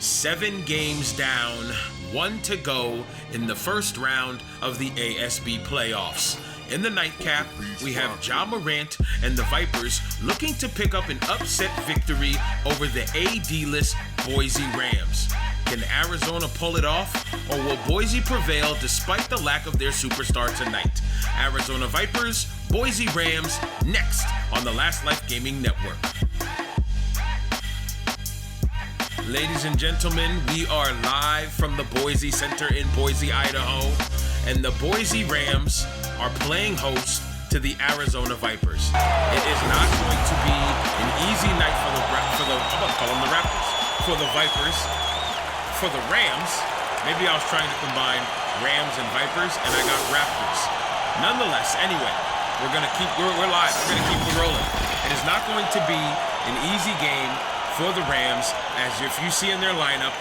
7 games down, 1 to go in the first round of the ASB Playoffs. In the nightcap, we have Ja Morant and the Vipers looking to pick up an upset victory over the AD-less Boise Rams. Can Arizona pull it off, or will Boise prevail despite the lack of their superstar tonight? Arizona Vipers, Boise Rams, next on the Last Life Gaming Network. Ladies and gentlemen, we are live from the Boise Center in Boise, Idaho, and the Boise Rams are playing host to the Arizona Vipers. It is not going to be an easy night for the Vipers. For the Rams, maybe I was trying to combine Rams and Vipers, and I got Raptors. Nonetheless, anyway, we're live. We're gonna keep it rolling. It is not going to be an easy game for the Rams, as if you see in their lineup,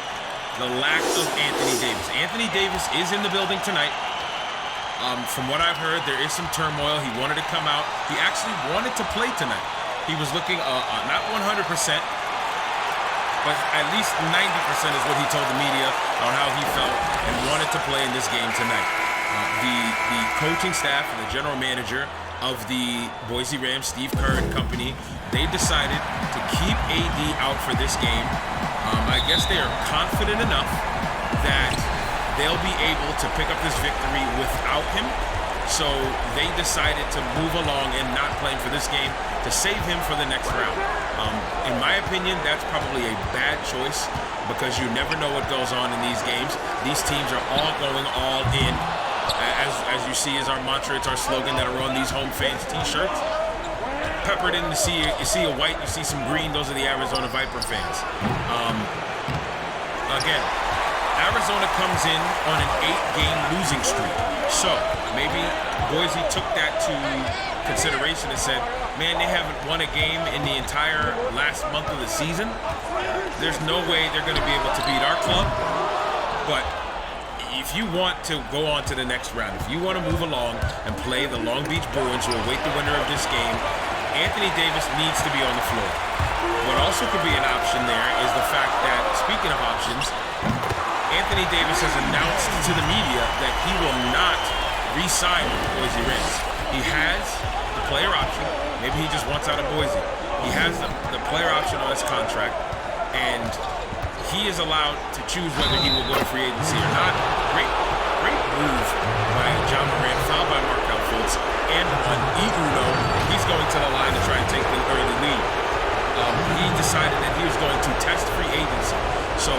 the lack of Anthony Davis. Anthony Davis is in the building tonight. From what I've heard, there is some turmoil. He wanted to come out. He actually wanted to play tonight. He was looking not 100%, but at least 90% is what he told the media on how he felt and wanted to play in this game tonight. The coaching staff and the general manager of the Boise Rams, Steve Kerr and company, they decided to keep AD out for this game. I guess they are confident enough that they'll be able to pick up this victory without him. So they decided to move along and not playing for this game to save him for the next round. In my opinion, that's probably a bad choice because you never know what goes on in these games. These teams are all going all in. As you see is our mantra, it's our slogan that are on these home fans t-shirts. Peppered in, you see a white, you see some green, those are the Arizona Viper fans. Again, Arizona comes in on an 8-game losing streak. So maybe Boise took that to consideration and said, man, they haven't won a game in the entire last month of the season. There's no way they're going to be able to beat our club. But if you want to go on to the next round, if you want to move along and play the Long Beach Bruins who await the winner of this game, Anthony Davis needs to be on the floor. What also could be an option there is the fact that, speaking of options, Anthony Davis has announced to the media that he will not re-sign with the Boise Rams. He has the player option. Maybe he just wants out of Boise. He has the player option on his contract, and he is allowed to choose whether he will go to free agency or not. Great move by Ja Morant, fouled by Markelle Fultz, and on Iguno, he's going to the line to try and take the early lead. He decided that he was going to test free agency. So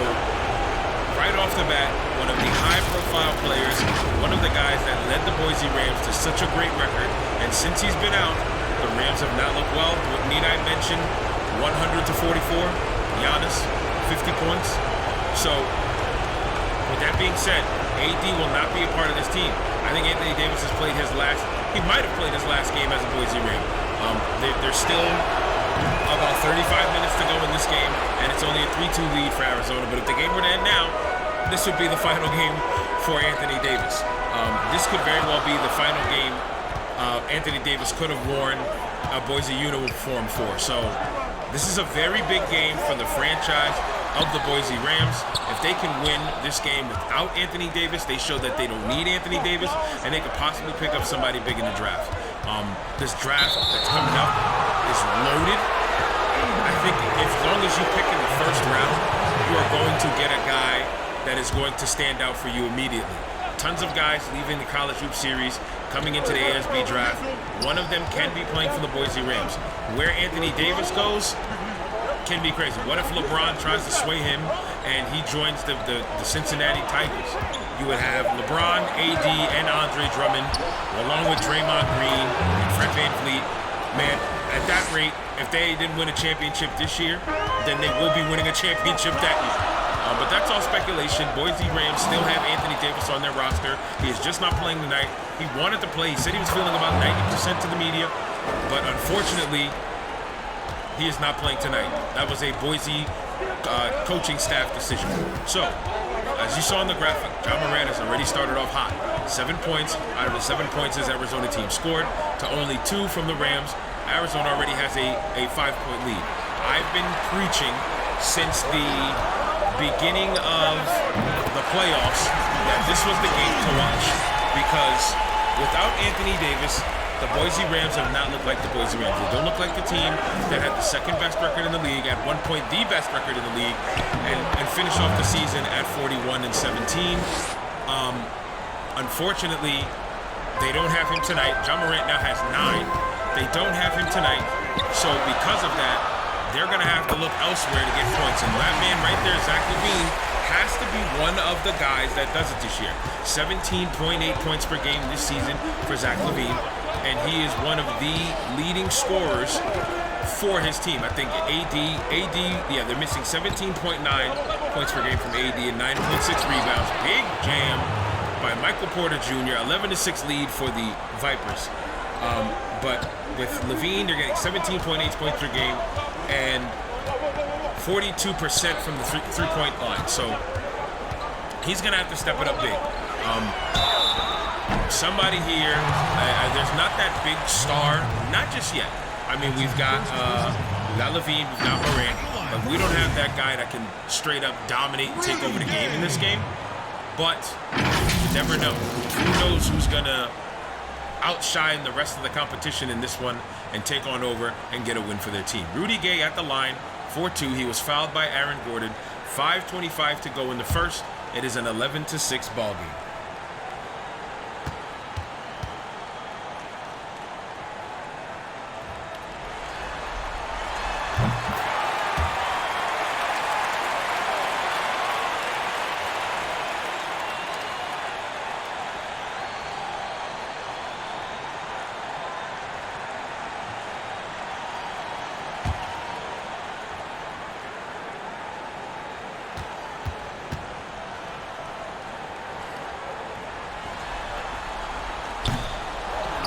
right off the bat, one of the high-profile players, one of the guys that led the Boise Rams to such a great record, and since he's been out, the Rams have not looked well. Need I mention 100 to 44, Giannis, 50 points. So with that being said, AD will not be a part of this team. I think Anthony Davis has played he might have played his last game as a Boise Ram. There's still about 35 minutes to go in this game, and it's only a 3-2 lead for Arizona. But if the game were to end now, this would be the final game for Anthony Davis. This could very well be the final game Anthony Davis could have worn a Boise uniform for. So this is a very big game for the franchise of the Boise Rams. If they can win this game without Anthony Davis, they show that they don't need Anthony Davis, and they could possibly pick up somebody big in the draft. This draft that's coming up is loaded. I think as long as you pick in the first round, you are going to get a guy that is going to stand out for you immediately. Tons of guys leaving the College Hoop Series, coming into the ASB draft. One of them can be playing for the Boise Rams. Where Anthony Davis goes can be crazy. What if LeBron tries to sway him and he joins the Cincinnati Tigers? You would have LeBron, AD, and Andre Drummond, along with Draymond Green and Fred VanVleet. Man, at that rate, if they didn't win a championship this year, then they will be winning a championship that year. But that's all speculation. Boise Rams still have Anthony Davis on their roster. He is just not playing tonight. He wanted to play. He said he was feeling about 90% to the media, but unfortunately, he is not playing tonight. That was a Boise coaching staff decision. So, as you saw in the graphic, Ja Morant has already started off hot. 7 points out of the 7 points his Arizona team scored to only 2 from the Rams. Arizona already has a 5-point lead. I've been preaching since the beginning of the playoffs that this was the game to watch, because without Anthony Davis, the Boise Rams have not looked like the Boise Rams. They don't look like the team that had the second best record in the league, at one point the best record in the league, and finished off the season at 41-17. Unfortunately, they don't have him tonight. Ja Morant now has 9. They don't have him tonight, so because of that, they're going to have to look elsewhere to get points. And that man right there, Zach LaVine, has to be one of the guys that does it this year. 17.8 points per game this season for Zach LaVine, and he is one of the leading scorers for his team. I think yeah, they're missing 17.9 points per game from AD and 9.6 rebounds. Big jam by Michael Porter Jr., 11-6 lead for the Vipers. But with LaVine, they're getting 17.8 points per game and 42% from the three-point line. So he's going to have to step it up big. Somebody here, there's not that big star, not just yet. I mean, we've got LaVine, we've got Morant, but we don't have that guy that can straight up dominate and take over the game in this game. But you never know. Who knows who's going to outshine the rest of the competition in this one and take on over and get a win for their team. Rudy Gay at the line for 2. He was fouled by Aaron Gordon. 5:25 to go in the first. It is an 11-6 ball game.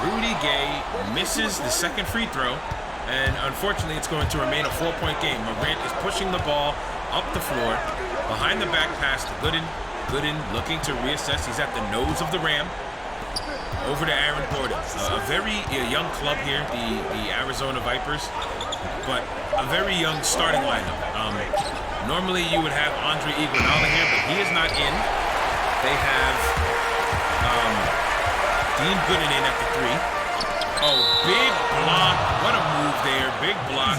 Rudy Gay misses the second free throw, and unfortunately it's going to remain a 4-point game. Morant is pushing the ball up the floor, behind the back pass to Gooden. Gooden looking to reassess. He's at the nose of the ram. Over to Aaron Gordon. A very young club here, the Arizona Vipers, but a very young starting lineup. Normally you would have Andre Iguodala here, but he is not in. They have Dean Gooden in at the 3. Oh, big block. What a move there. Big block.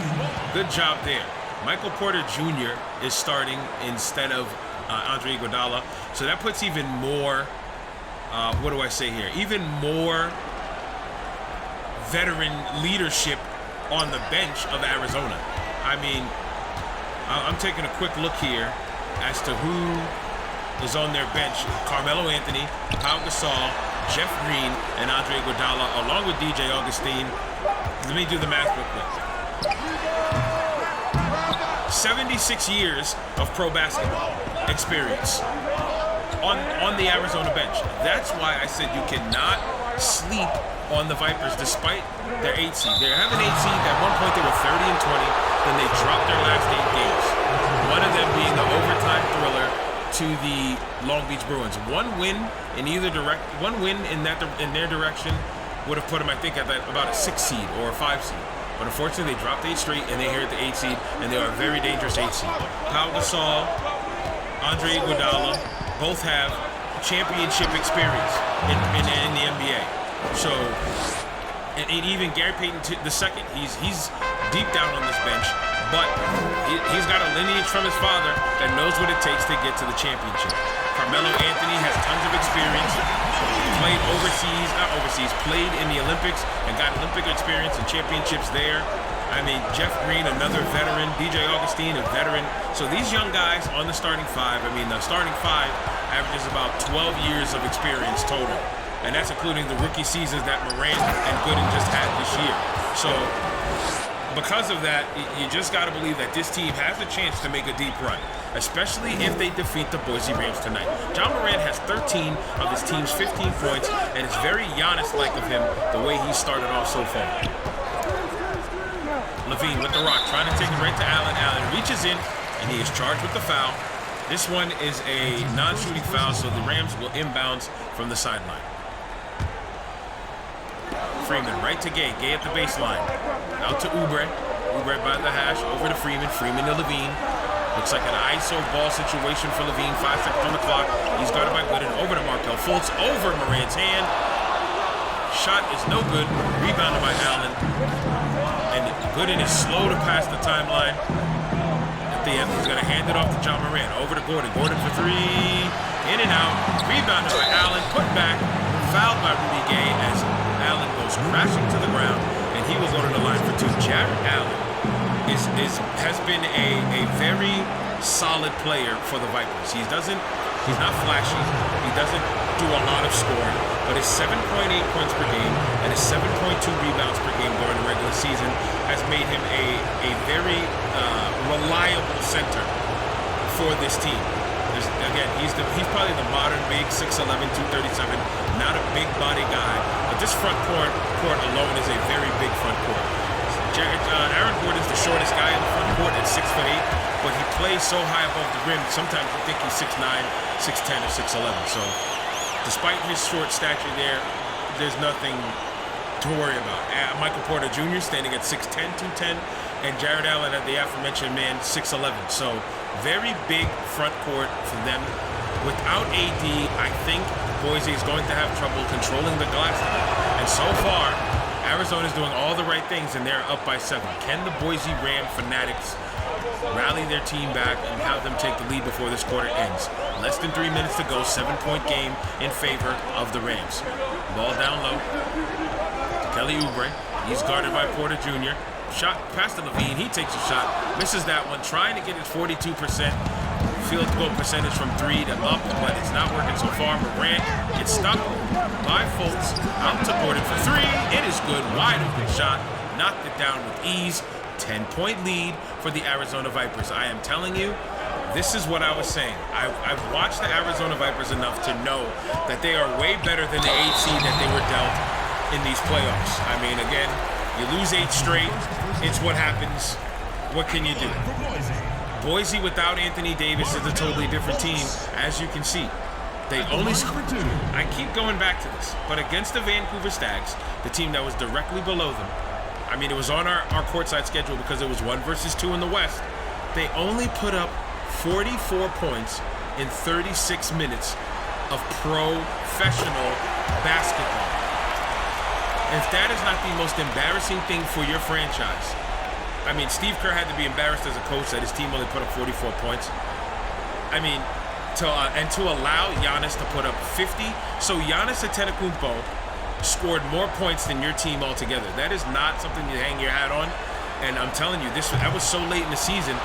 Good job there. Michael Porter Jr. is starting instead of Andre Iguodala. So that puts even more, what do I say here? Even more veteran leadership on the bench of Arizona. I mean, I'm taking a quick look here as to who is on their bench. Carmelo Anthony, Pau Gasol, Jeff Green, and Andre Iguodala, along with DJ Augustine. Let me do the math real quick. 76 years of pro basketball experience on the Arizona bench. That's why I said you cannot sleep on the Vipers despite their 8 seed. They have an 8 seed. At one point they were 30-20. Then they dropped their last 8 games. One of them being the overtime thriller to the Long Beach Bruins. One win in their direction would have put them, I think, at about a 6 seed or a 5 seed. But unfortunately, they dropped 8 straight, and they're here at the 8 seed, and they are a very dangerous 8 seed. Pau Gasol, Andre Iguodala, both have championship experience in the NBA. So, and even Gary Payton II, he's deep down on this bench, but he's got a lineage from his father that knows what it takes to get to the championship. Carmelo Anthony has tons of experience, played played in the Olympics and got Olympic experience and championships there. I mean, Jeff Green, another veteran, DJ Augustine, a veteran. So these young guys on the starting 5, the starting 5 averages about 12 years of experience total. And that's including the rookie seasons that Morant and Gooden just had this year. So because of that, you just got to believe that this team has a chance to make a deep run, especially if they defeat the Boise Rams tonight. Ja Morant has 13 of his team's 15 points, and it's very Giannis-like of him the way he started off so far. LaVine with the rock, trying to take it right to Allen. Allen reaches in, and he is charged with the foul. This one is a non-shooting foul, so the Rams will inbounds from the sideline. Freeman right to Gay. Gay at the baseline. Out to Oubre. Oubre by the hash. Over to Freeman. Freeman to LaVine. Looks like an ISO ball situation for Levine. 5 seconds on the clock. He's guarded by Gooden. Over to Markelle Fultz. Over Morant's hand. Shot is no good. Rebounded by Allen. And Gooden is slow to pass the timeline. At the end, he's going to hand it off to Ja Morant. Over to Gordon. Gordon for three. In and out. Rebounded by Allen. Put back. Fouled by Rudy Gay as Allen goes crashing to the ground. And he will go to the line for two. Jarrett Allen has been a very solid player for the Vipers. He's not flashy. He doesn't do a lot of scoring, but his 7.8 points per game and his 7.2 rebounds per game during the regular season has made him a very reliable center for this team. Again, he's probably the modern big 6'11", 237, not a big body guy, but this front court alone is a very big front court. Aaron Gordon's the shortest guy in the front court at 6'8", but he plays so high above the rim, sometimes you think he's 6'9", 6'10", or 6'11". So despite his short stature there's nothing to worry about. Michael Porter Jr. standing at 6'10", 210, and Jarrett Allen at the aforementioned man, 6'11". So very big front court for them. Without AD, I think Boise is going to have trouble controlling the glass. And so far, Arizona's doing all the right things, and they're up by 7. Can the Boise Ram fanatics rally their team back and have them take the lead before this quarter ends? Less than 3 minutes to go. 7-point game in favor of the Rams. Ball down low. Kelly Oubre. He's guarded by Porter Jr. Shot past to Levine. He takes a shot. Misses that one. Trying to get his 42% field goal percentage from 3 to up, but it's not working so far. Morant gets stuck by Fultz. Out to Gordon for 3. It is good. Wide open shot. Knocked it down with ease. 10-point lead for the Arizona Vipers. I am telling you, this is what I was saying. I've watched the Arizona Vipers enough to know that they are way better than the 8 seed that they were dealt in these playoffs. I mean, again, you lose 8 straight. It's what happens. What can you do? Boise without Anthony Davis is a totally different team, as you can see. They only scored 2. I keep going back to this, but against the Vancouver Stags, the team that was directly below them, I mean, it was on our courtside schedule because it was 1 versus 2 in the West. They only put up 44 points in 36 minutes of professional basketball. If that is not the most embarrassing thing for your franchise, I mean, Steve Kerr had to be embarrassed as a coach that his team only put up 44 points. I mean, to allow Giannis to put up 50. So Giannis Antetokounmpo scored more points than your team altogether. That is not something to hang your hat on. And I'm telling you, that was so late in the season.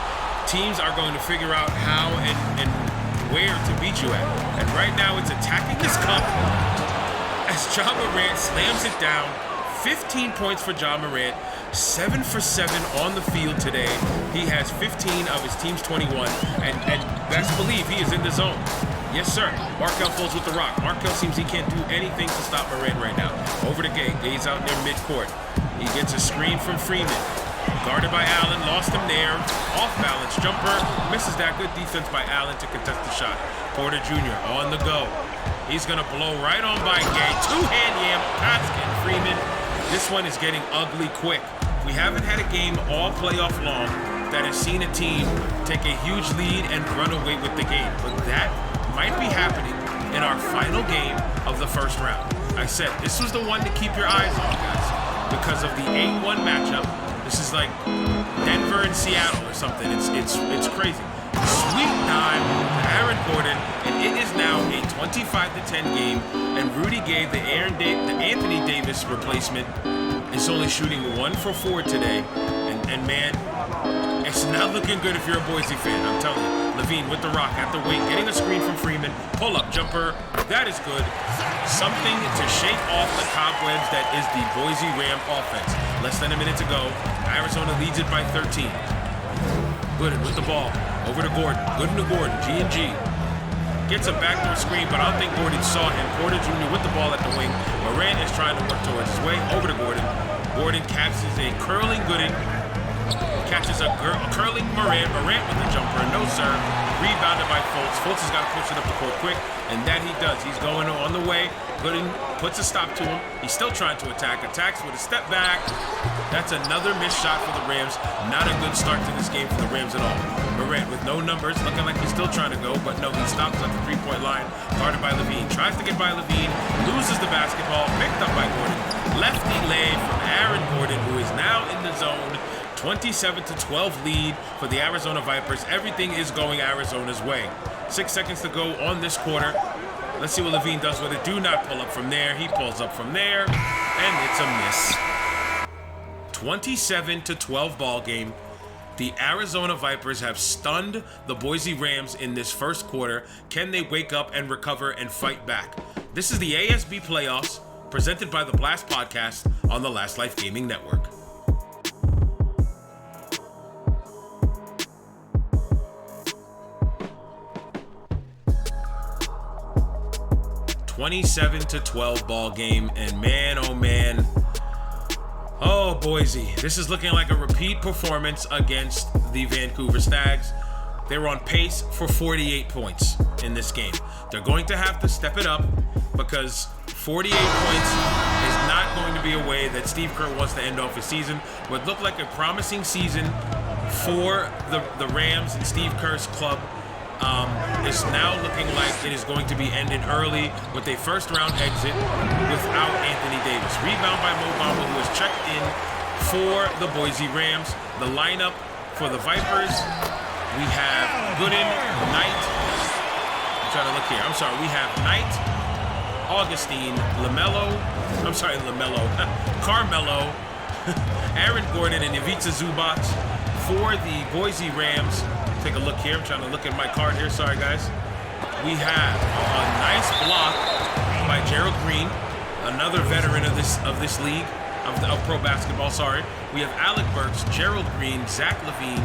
Teams are going to figure out how and where to beat you at. And right now, it's attacking this cup as Ja Morant slams it down. 15 points for Ja Morant. 7 for 7 on the field today. He has 15 of his team's 21, and best believe he is in the zone. Yes, sir. Markelle Fultz with the rock. Markelle seems he can't do anything to stop Morant right now. Over to Gay. Gay's out near midcourt. He gets a screen from Freeman. Guarded by Allen. Lost him there. Off balance jumper. Misses that. Good defense by Allen to contest the shot. Porter Jr. on the go. He's going to blow right on by Gay. Two-hand yam. Paskin Freeman. This one is getting ugly quick. We haven't had a game all playoff long that has seen a team take a huge lead and run away with the game. But that might be happening in our final game of the first round. I said this was the one to keep your eyes on, guys, because of the 8-1 matchup. This is like Denver and Seattle or something. It's crazy. Sweet dime to Aaron Gordon, and it is now a 25-10 game. And Rudy Gay, the Anthony Davis replacement, is only shooting 1 for 4 today. And man, it's not looking good if you're a Boise fan. I'm telling you. Levine with the rock at the wing, getting a screen from Freeman. Pull-up jumper. That is good. Something to shake off the cobwebs that is the Boise Ram offense. Less than a minute to go. Arizona leads it by 13. Gooden with the ball. Over to Gordon. Gooden to Gordon. G&G. Gets a backdoor screen, but I don't think Gordon saw him. Porter Jr. with the ball at the wing. Morant is trying to work towards his way. Over to Gordon. Gordon catches a curling Gooden. Catches a curling Morant. Morant with the jumper. No, sir. Rebounded by Fultz. Fultz has got to push it up the court quick, and that he does. He's going on the way. Gooden puts a stop to him. He's still trying to attack. Attacks with a step back. That's another missed shot for the Rams. Not a good start to this game for the Rams at all. Morant Morant with no numbers, looking like he's still trying to go, but no, he stops at the three-point line, guarded by Levine. Tries to get by Levine, loses the basketball, picked up by Gordon. Lefty lay from Aaron Gordon, who is now in the zone. 27-12 lead for the Arizona Vipers. Everything is going Arizona's way. 6 seconds to go on this quarter. Let's see what Levine does with it. Do not pull up from there. He pulls up from there, and it's a miss. 27-12 ball game. The Arizona Vipers have stunned the Boise Rams in this first quarter. Can they wake up and recover and fight back? This is the ASB Playoffs, presented by the Blast Podcast on the Last Life Gaming Network. (27-12) ball game, and man, oh man, oh Boise, this is looking like a repeat performance against the Vancouver Stags. They were on pace for 48 points in this game. They're going to have to step it up because 48 points is not going to be a way that Steve Kerr wants to end off his season. What looked like a promising season for the Rams and Steve Kerr's club is now looking like it is going to be ended early with a first-round exit without Anthony Davis. Rebound by Mo Bamba, who has checked in for the Boise Rams. The lineup for the Vipers, we have Gooden, Knight. I'm trying to look here. I'm sorry. We have Knight, Augustine, Carmelo, Aaron Gordon, and Ivica Zubac for the Boise Rams. Take a look here. I'm trying to look at my card here. Sorry, guys. We have a nice block by Gerald Green, another veteran of this league, of pro basketball. Sorry. We have Alec Burks, Gerald Green, Zach Levine,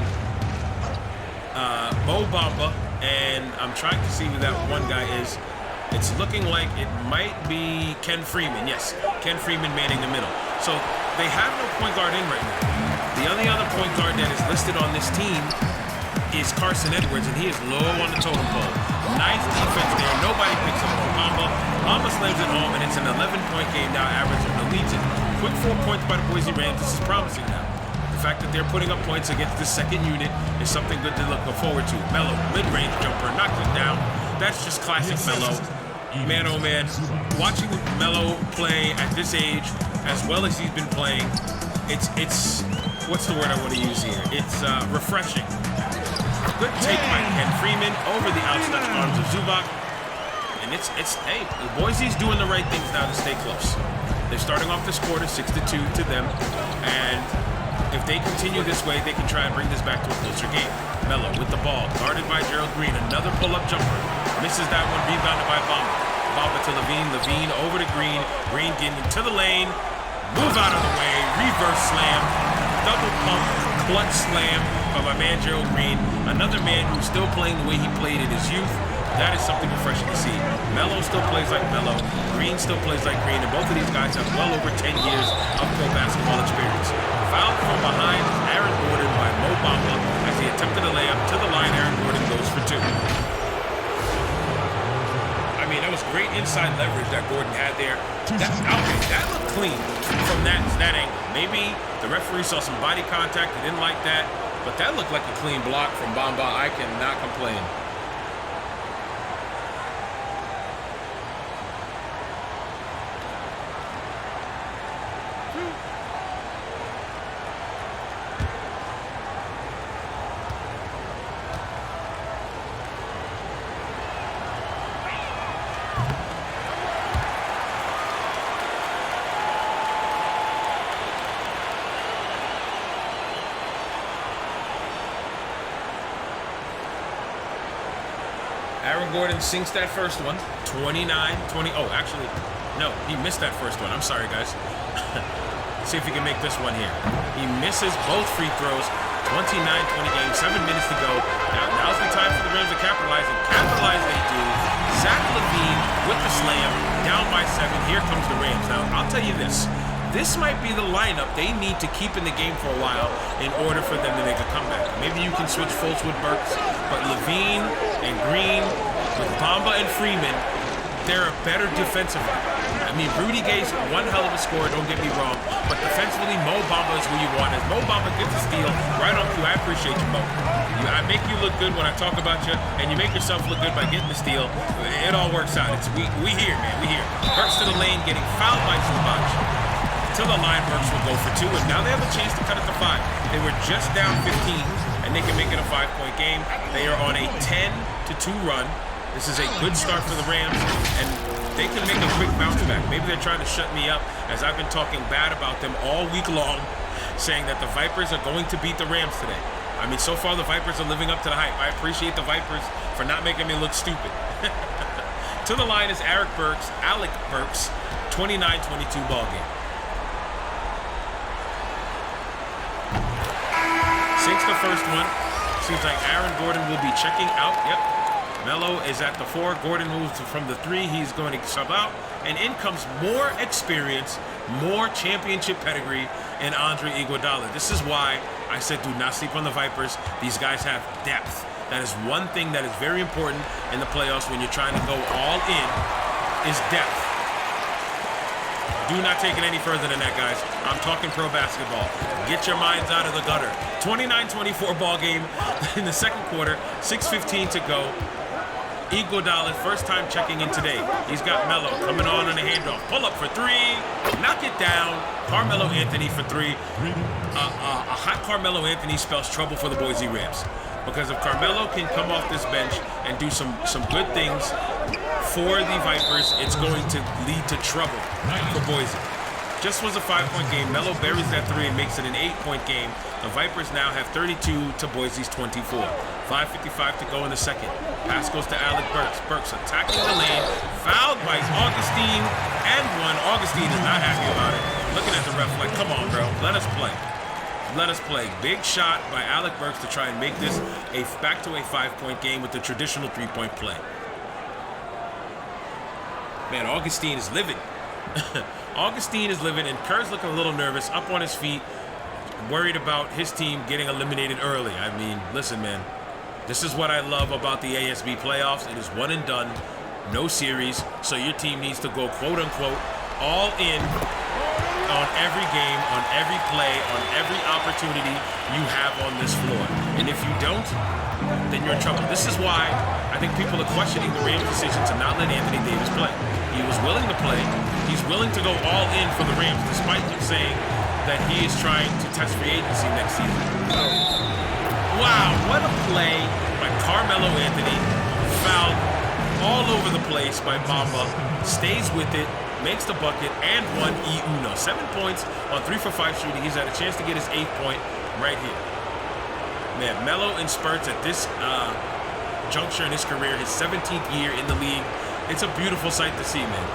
Mo Bamba, and I'm trying to see who that one guy is. It's looking like it might be Ken Freeman. Yes, Ken Freeman manning the middle. So they have no point guard in right now. The only other point guard that is listed on this team is Carson Edwards, and he is low on the totem pole. Nice defense there. Nobody picks up on Bamba. Bamba slams it home, and it's an 11-point game now. Arizona leads it. Quick 4 points by the Boise Rams. This is promising now. The fact that they're putting up points against the second unit is something good to look forward to. Melo, mid-range jumper, knocks it down. That's just classic Melo. Man, oh man, watching Melo play at this age, as well as he's been playing, it's what's the word I want to use here? It's refreshing. Good take by Ken Freeman over the outstretched arms of Zubac. And hey, Boise's doing the right things now to stay close. They're starting off this quarter 6-2 to them. And if they continue this way, they can try and bring this back to a closer game. Melo with the ball, guarded by Gerald Green. Another pull-up jumper. Misses that one, rebounded by Bamba. Bamba to Levine. Levine over to Green. Green getting into the lane. Move out of the way. Reverse slam. Double pump. Clutch slam by my man Gerald Green. Another man who's still playing the way he played in his youth. That is something refreshing to see. Melo still plays like Melo. Green still plays like Green. And both of these guys have well over 10 years of pro basketball experience. Fouled from behind Aaron Gordon by Mo Bamba as he attempted a layup to the line. Aaron Gordon goes for 2. I mean, that was great inside leverage that Gordon had there. That looked clean from that angle. Maybe the referee saw some body contact. He didn't like that. But that looked like a clean block from Bamba. I cannot complain. Aaron Gordon sinks that first one, 29-20. Oh, actually, no, he missed that first one. I'm sorry, guys. Let's see if he can make this one here. He misses both free throws, 29-20 game, 7 minutes to go. Now's the time for the Rams to capitalize, and capitalize they do. Zach Levine with the slam, down by 7. Here comes the Rams. Now, I'll tell you this. This might be the lineup they need to keep in the game for a while in order for them to make a comeback. Maybe you can switch Fultz with Burks, but Levine and Green with Bamba and Freeman, they're a better defensive line. mean, Rudy Gay's one hell of a scorer, don't get me wrong, but defensively, Mo Bamba is who you want. As Mo Bamba gets a steal right on cue, I appreciate you, Mo. I make you look good when I talk about you, and you make yourself look good by getting the steal. It all works out. We here, man, we here. Burks to the lane, getting fouled by Zubac. To the line, Burks will go for 2, and now they have a chance to cut it to 5. They were just down 15, and they can make it a 5-point game. They are on a 10-2 run. This is a good start for the Rams, and they can make a quick bounce back. Maybe they're trying to shut me up, as I've been talking bad about them all week long, saying that the Vipers are going to beat the Rams today. I mean, so far the Vipers are living up to the hype. I appreciate the Vipers for not making me look stupid. To the line is Alec Burks, 29-22 ball game. Sinks the first one. Seems like Aaron Gordon will be checking out. Yep. Melo is at the 4. Gordon moves from the 3. He's going to sub out. And in comes more experience, more championship pedigree in Andre Iguodala. This is why I said do not sleep on the Vipers. These guys have depth. That is one thing that is very important in the playoffs when you're trying to go all in, is depth. Do not take it any further than that, guys. I'm talking pro basketball. Get your minds out of the gutter. 29-24 ball game in the second quarter. 6:15 to go. Iguodala, first time checking in today. He's got Melo coming on a handoff. Pull up for 3. Knock it down. Carmelo Anthony for 3. A hot Carmelo Anthony spells trouble for the Boise Rams. Because if Carmelo can come off this bench and do some good things for the Vipers, it's going to lead to trouble for Boise. Just was a 5-point game. Melo buries that 3 and makes it an 8-point game. The Vipers now have 32 to Boise's 24. 5:55 to go in the second. Pass goes to Alec Burks. Burks attacking the lane. Fouled by Augustine and 1. Augustine is not happy about it. Looking at the ref like, come on, bro. Let us play. Let us play. Big shot by Alec Burks to try and make this back to a 5-point game with the traditional 3-point play. Man, Augustine is livid. Augustine is livid, and Kerr's looking a little nervous, up on his feet, worried about his team getting eliminated early. I mean, listen, man. This is what I love about the ASB Playoffs. It is one and done, no series, so your team needs to go, quote-unquote, all in on every game, on every play, on every opportunity you have on this floor. And if you don't, then you're in trouble. This is why I think people are questioning the Rams' decision to not let Anthony Davis play. He was willing to play. He's willing to go all in for the Rams, despite him saying that he is trying to test free agency next season. Wow, what a play by Carmelo Anthony. Fouled all over the place by Bamba. Stays with it. Makes the bucket and 1 E-Uno. 7 points on 3 for 5 shooting. He's had a chance to get his 8th point right here. Man, Melo in spurts at this juncture in his career, his 17th year in the league. It's a beautiful sight to see, man.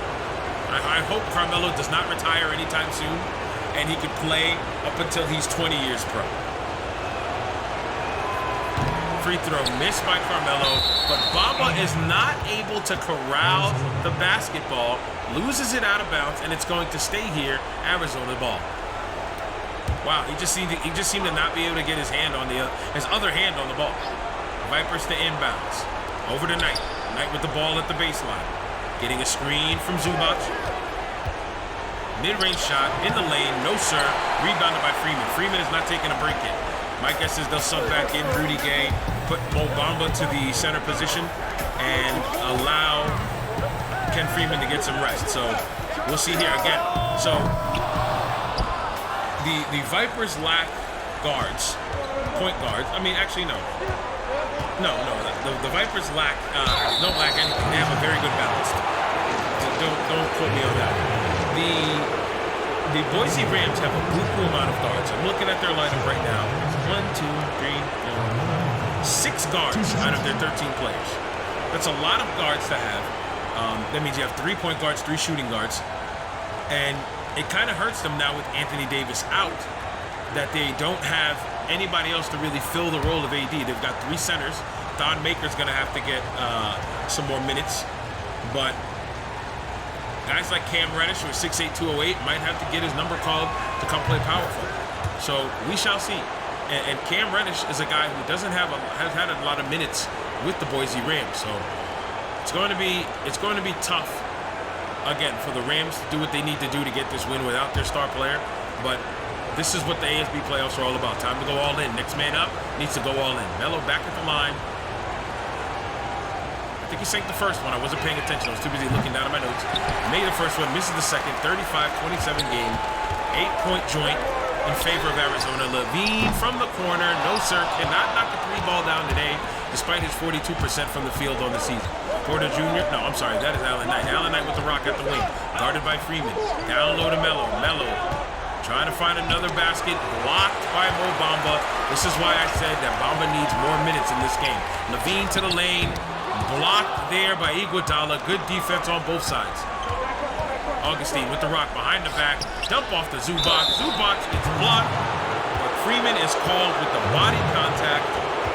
I hope Carmelo does not retire anytime soon, and he could play up until he's 20 years pro. Free throw missed by Carmelo, but Bamba is not able to corral the basketball, loses it out of bounds, and it's going to stay here, Arizona ball. Wow, he just seemed to not be able to get his other hand on the ball. Vipers to inbounds. Over to Knight. Knight with the ball at the baseline. Getting a screen from Zubac. Mid-range shot in the lane, no sir. Rebounded by Freeman. Freeman is not taking a break yet. My guess is they'll sub back in Rudy Gay, put Mo Bamba to the center position, and allow Ken Freeman to get some rest. So we'll see here again. So the Vipers lack guards, point guards. I mean, actually, no. The Vipers don't lack anything. They have a very good balance. So don't quote me on that. The Boise Rams have a buku amount of guards. I'm looking at their lineup right now. 1, 2, 3, 4, 6 guards out of their 13 players. That's a lot of guards to have. That means you have 3 point guards, 3 shooting guards. And it kind of hurts them now with Anthony Davis out that they don't have anybody else to really fill the role of AD. They've got 3 centers. Don Maker's going to have to get some more minutes. But guys like Cam Reddish, who is 6'8", 208, might have to get his number called to come play power forward. So we shall see. And Cam Reddish is a guy who has had a lot of minutes with the Boise Rams. So it's going to be tough again, for the Rams to do what they need to do to get this win without their star player. But this is what the ASB playoffs are all about. Time to go all in. Next man up needs to go all in. Melo back at the line. I think he sank the first one. I wasn't paying attention. I was too busy looking down at my notes. Made the first one, misses the second. 35-27 game. 8-point joint in favor of Arizona. Levine from the corner. No, sir. Cannot knock the 3-ball down today, despite his 42% from the field on the season. Porter Jr. No, I'm sorry. That is Allen Knight. Allen Knight with the rock at the wing. Guarded by Freeman. Down low to Melo. Melo trying to find another basket. Blocked by Mo Bamba. This is why I said that Bamba needs more minutes in this game. Levine to the lane. Blocked there by Iguodala. Good defense on both sides. Augustine with the rock behind the back. Dump off to Zubac. Zubac gets blocked. But Freeman is called with the body contact.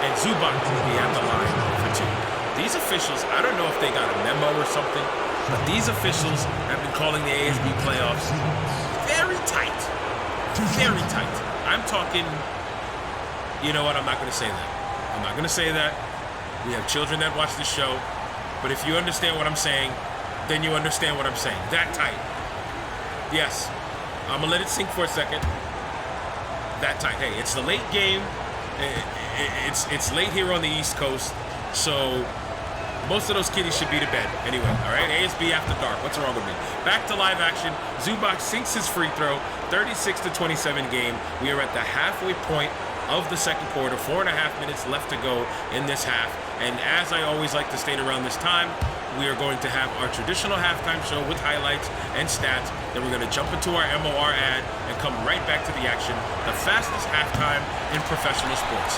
And Zubac will be at the line for 2. These officials, I don't know if they got a memo or something, but these officials have been calling the ASB playoffs very tight. Very tight. I'm talking, you know what, I'm not going to say that. I'm not going to say that. We have children that watch this show, but if you understand what I'm saying, then you understand what I'm saying. That tight. Yes. I'm going to let it sink for a second. That tight. Hey, it's the late game. It's late here on the East Coast, so most of those kiddies should be to bed. Anyway, all right? ASB after dark. What's wrong with me? Back to live action. Zubac sinks his free throw. 36-27 game. We are at the halfway point of the second quarter. 4.5 minutes left to go in this half. And as I always like to state around this time, we are going to have our traditional halftime show with highlights and stats. Then we're going to jump into our MOR ad and come right back to the action. The fastest halftime in professional sports.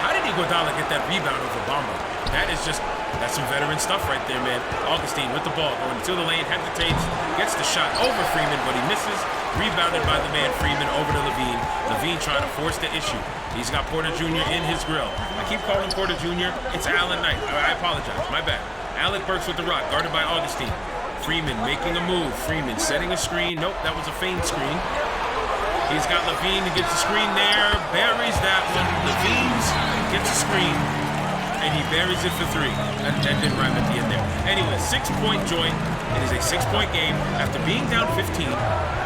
How did Iguodala get that rebound over Bamba? That's some veteran stuff right there, man. Augustine with the ball, going to the lane, hesitates, gets the shot over Freeman, but he misses. Rebounded by the man Freeman over to Levine. Levine trying to force the issue. He's got Porter Jr. in his grill. I keep calling Porter Jr. It's Allen Knight. I apologize. My bad. Alec Burks with the rock, guarded by Augustine. Freeman making a move. Freeman setting a screen. Nope, that was a feint screen. He's got Levine. He gets a screen there. Buries that one. Levine gets a screen. And he buries it for 3. That didn't rhyme at the end there. Anyway, 6-point joint. It is a 6-point game. After being down 15,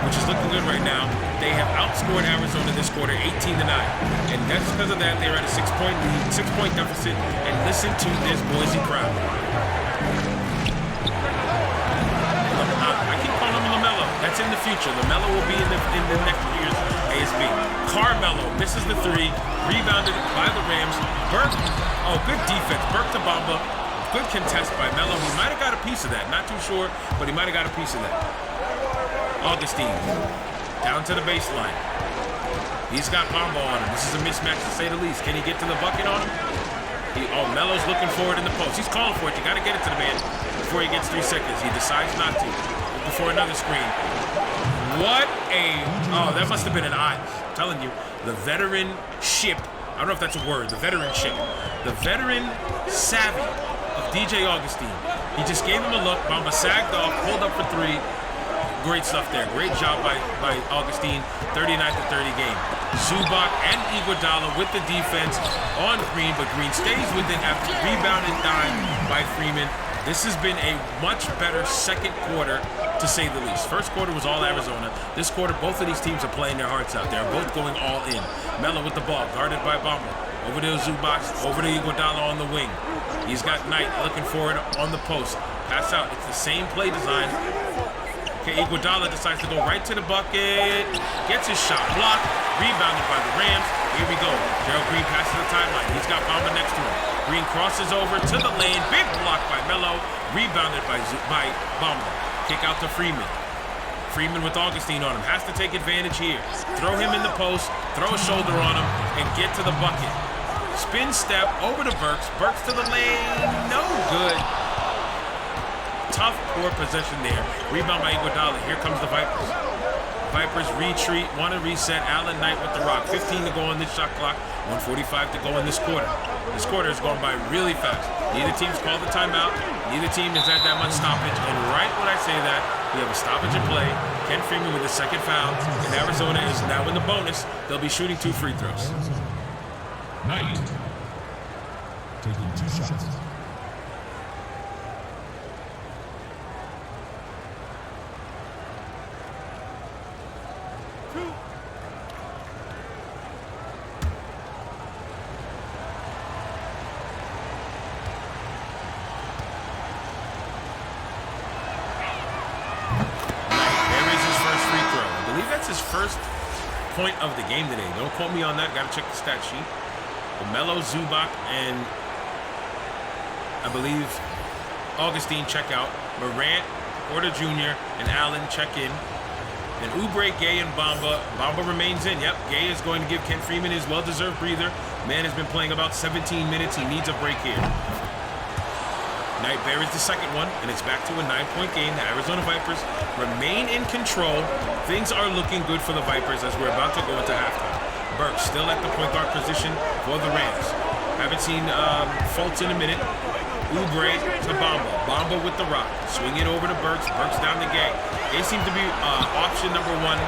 which is looking good right now, they have outscored Arizona this quarter 18-9. And that's because of that. They're at a 6-point lead, 6-point deficit. And listen to this Boise crowd. I keep calling him LaMelo. That's in the future. LaMelo will be in the next year's ASB. Carmelo misses the 3. Rebounded by the Rams. Burke, good defense. Burke to Bamba. Good contest by Melo. He might have got a piece of that. Not too sure, but he might have got a piece of that. Augustine, down to the baseline. He's got Bamba on him. This is a mismatch to say the least. Can he get to the bucket on him? Melo's looking for it in the post. He's calling for it. You got to get it to the man before he gets 3 seconds. He decides not to. Before another screen. That must have been an eye. I'm telling you, the veteran ship. I don't know if that's a word. The veteran ship. The veteran savvy of DJ Augustine. He just gave him a look. Bamba sagged off, pulled up for 3. Great stuff there. Great job by Augustine. 39-30 game. Zubac and Iguodala with the defense on Green, but Green stays with it after rebounded dime by Freeman. This has been a much better second quarter, to say the least. First quarter was all Arizona. This quarter, both of these teams are playing their hearts out. They're both going all in. Melo with the ball, guarded by Bamba. Over to Zubac, over to Iguodala on the wing. He's got Knight looking for it on the post. Pass out. It's the same play design. Okay, Iguodala decides to go right to the bucket. Gets his shot blocked. Rebounded by the Rams. Here we go. Gerald Green passes the timeline. He's got Bamba next to him. Green crosses over to the lane. Big block by Melo. Rebounded by Bamba. Kick out to Freeman. Freeman with Augustine on him. Has to take advantage here. Throw him in the post. Throw a shoulder on him. And get to the bucket. Spin step over to Burks. Burks to the lane. No good. Tough, poor possession there. Rebound by Iguodala. Here comes the Vipers. Vipers retreat, want to reset. Allen Knight with the rock. 15 to go on this shot clock. 1:45 to go in this quarter. This quarter is going by really fast. Neither team's called the timeout. Neither team has had that much stoppage. And right when I say that, we have a stoppage in play. Ken Freeman with the second foul. And Arizona is now in the bonus. They'll be shooting 2 free throws. Knight taking 2 shots. That's his first point of the game today. Don't quote me on that. Got to check the stat sheet. Melo, Zubac, and I believe Augustine check out. Morant, Porter Jr., and Allen check in. And Oubre, Gay, and Bamba. Bamba remains in. Yep, Gay is going to give Ken Freeman his well-deserved breather. Man has been playing about 17 minutes. He needs a break here. Knight buries the second one, and it's back to a 9-point game. The Arizona Vipers remain in control. Things are looking good for the Vipers as we're about to go into halftime. Burks still at the point guard position for the Rams. Haven't seen Fultz in a minute. Oubre to Bamba. Bamba with the rock. Swing it over to Burks. Burks down to Gay. Gay seems to be option number one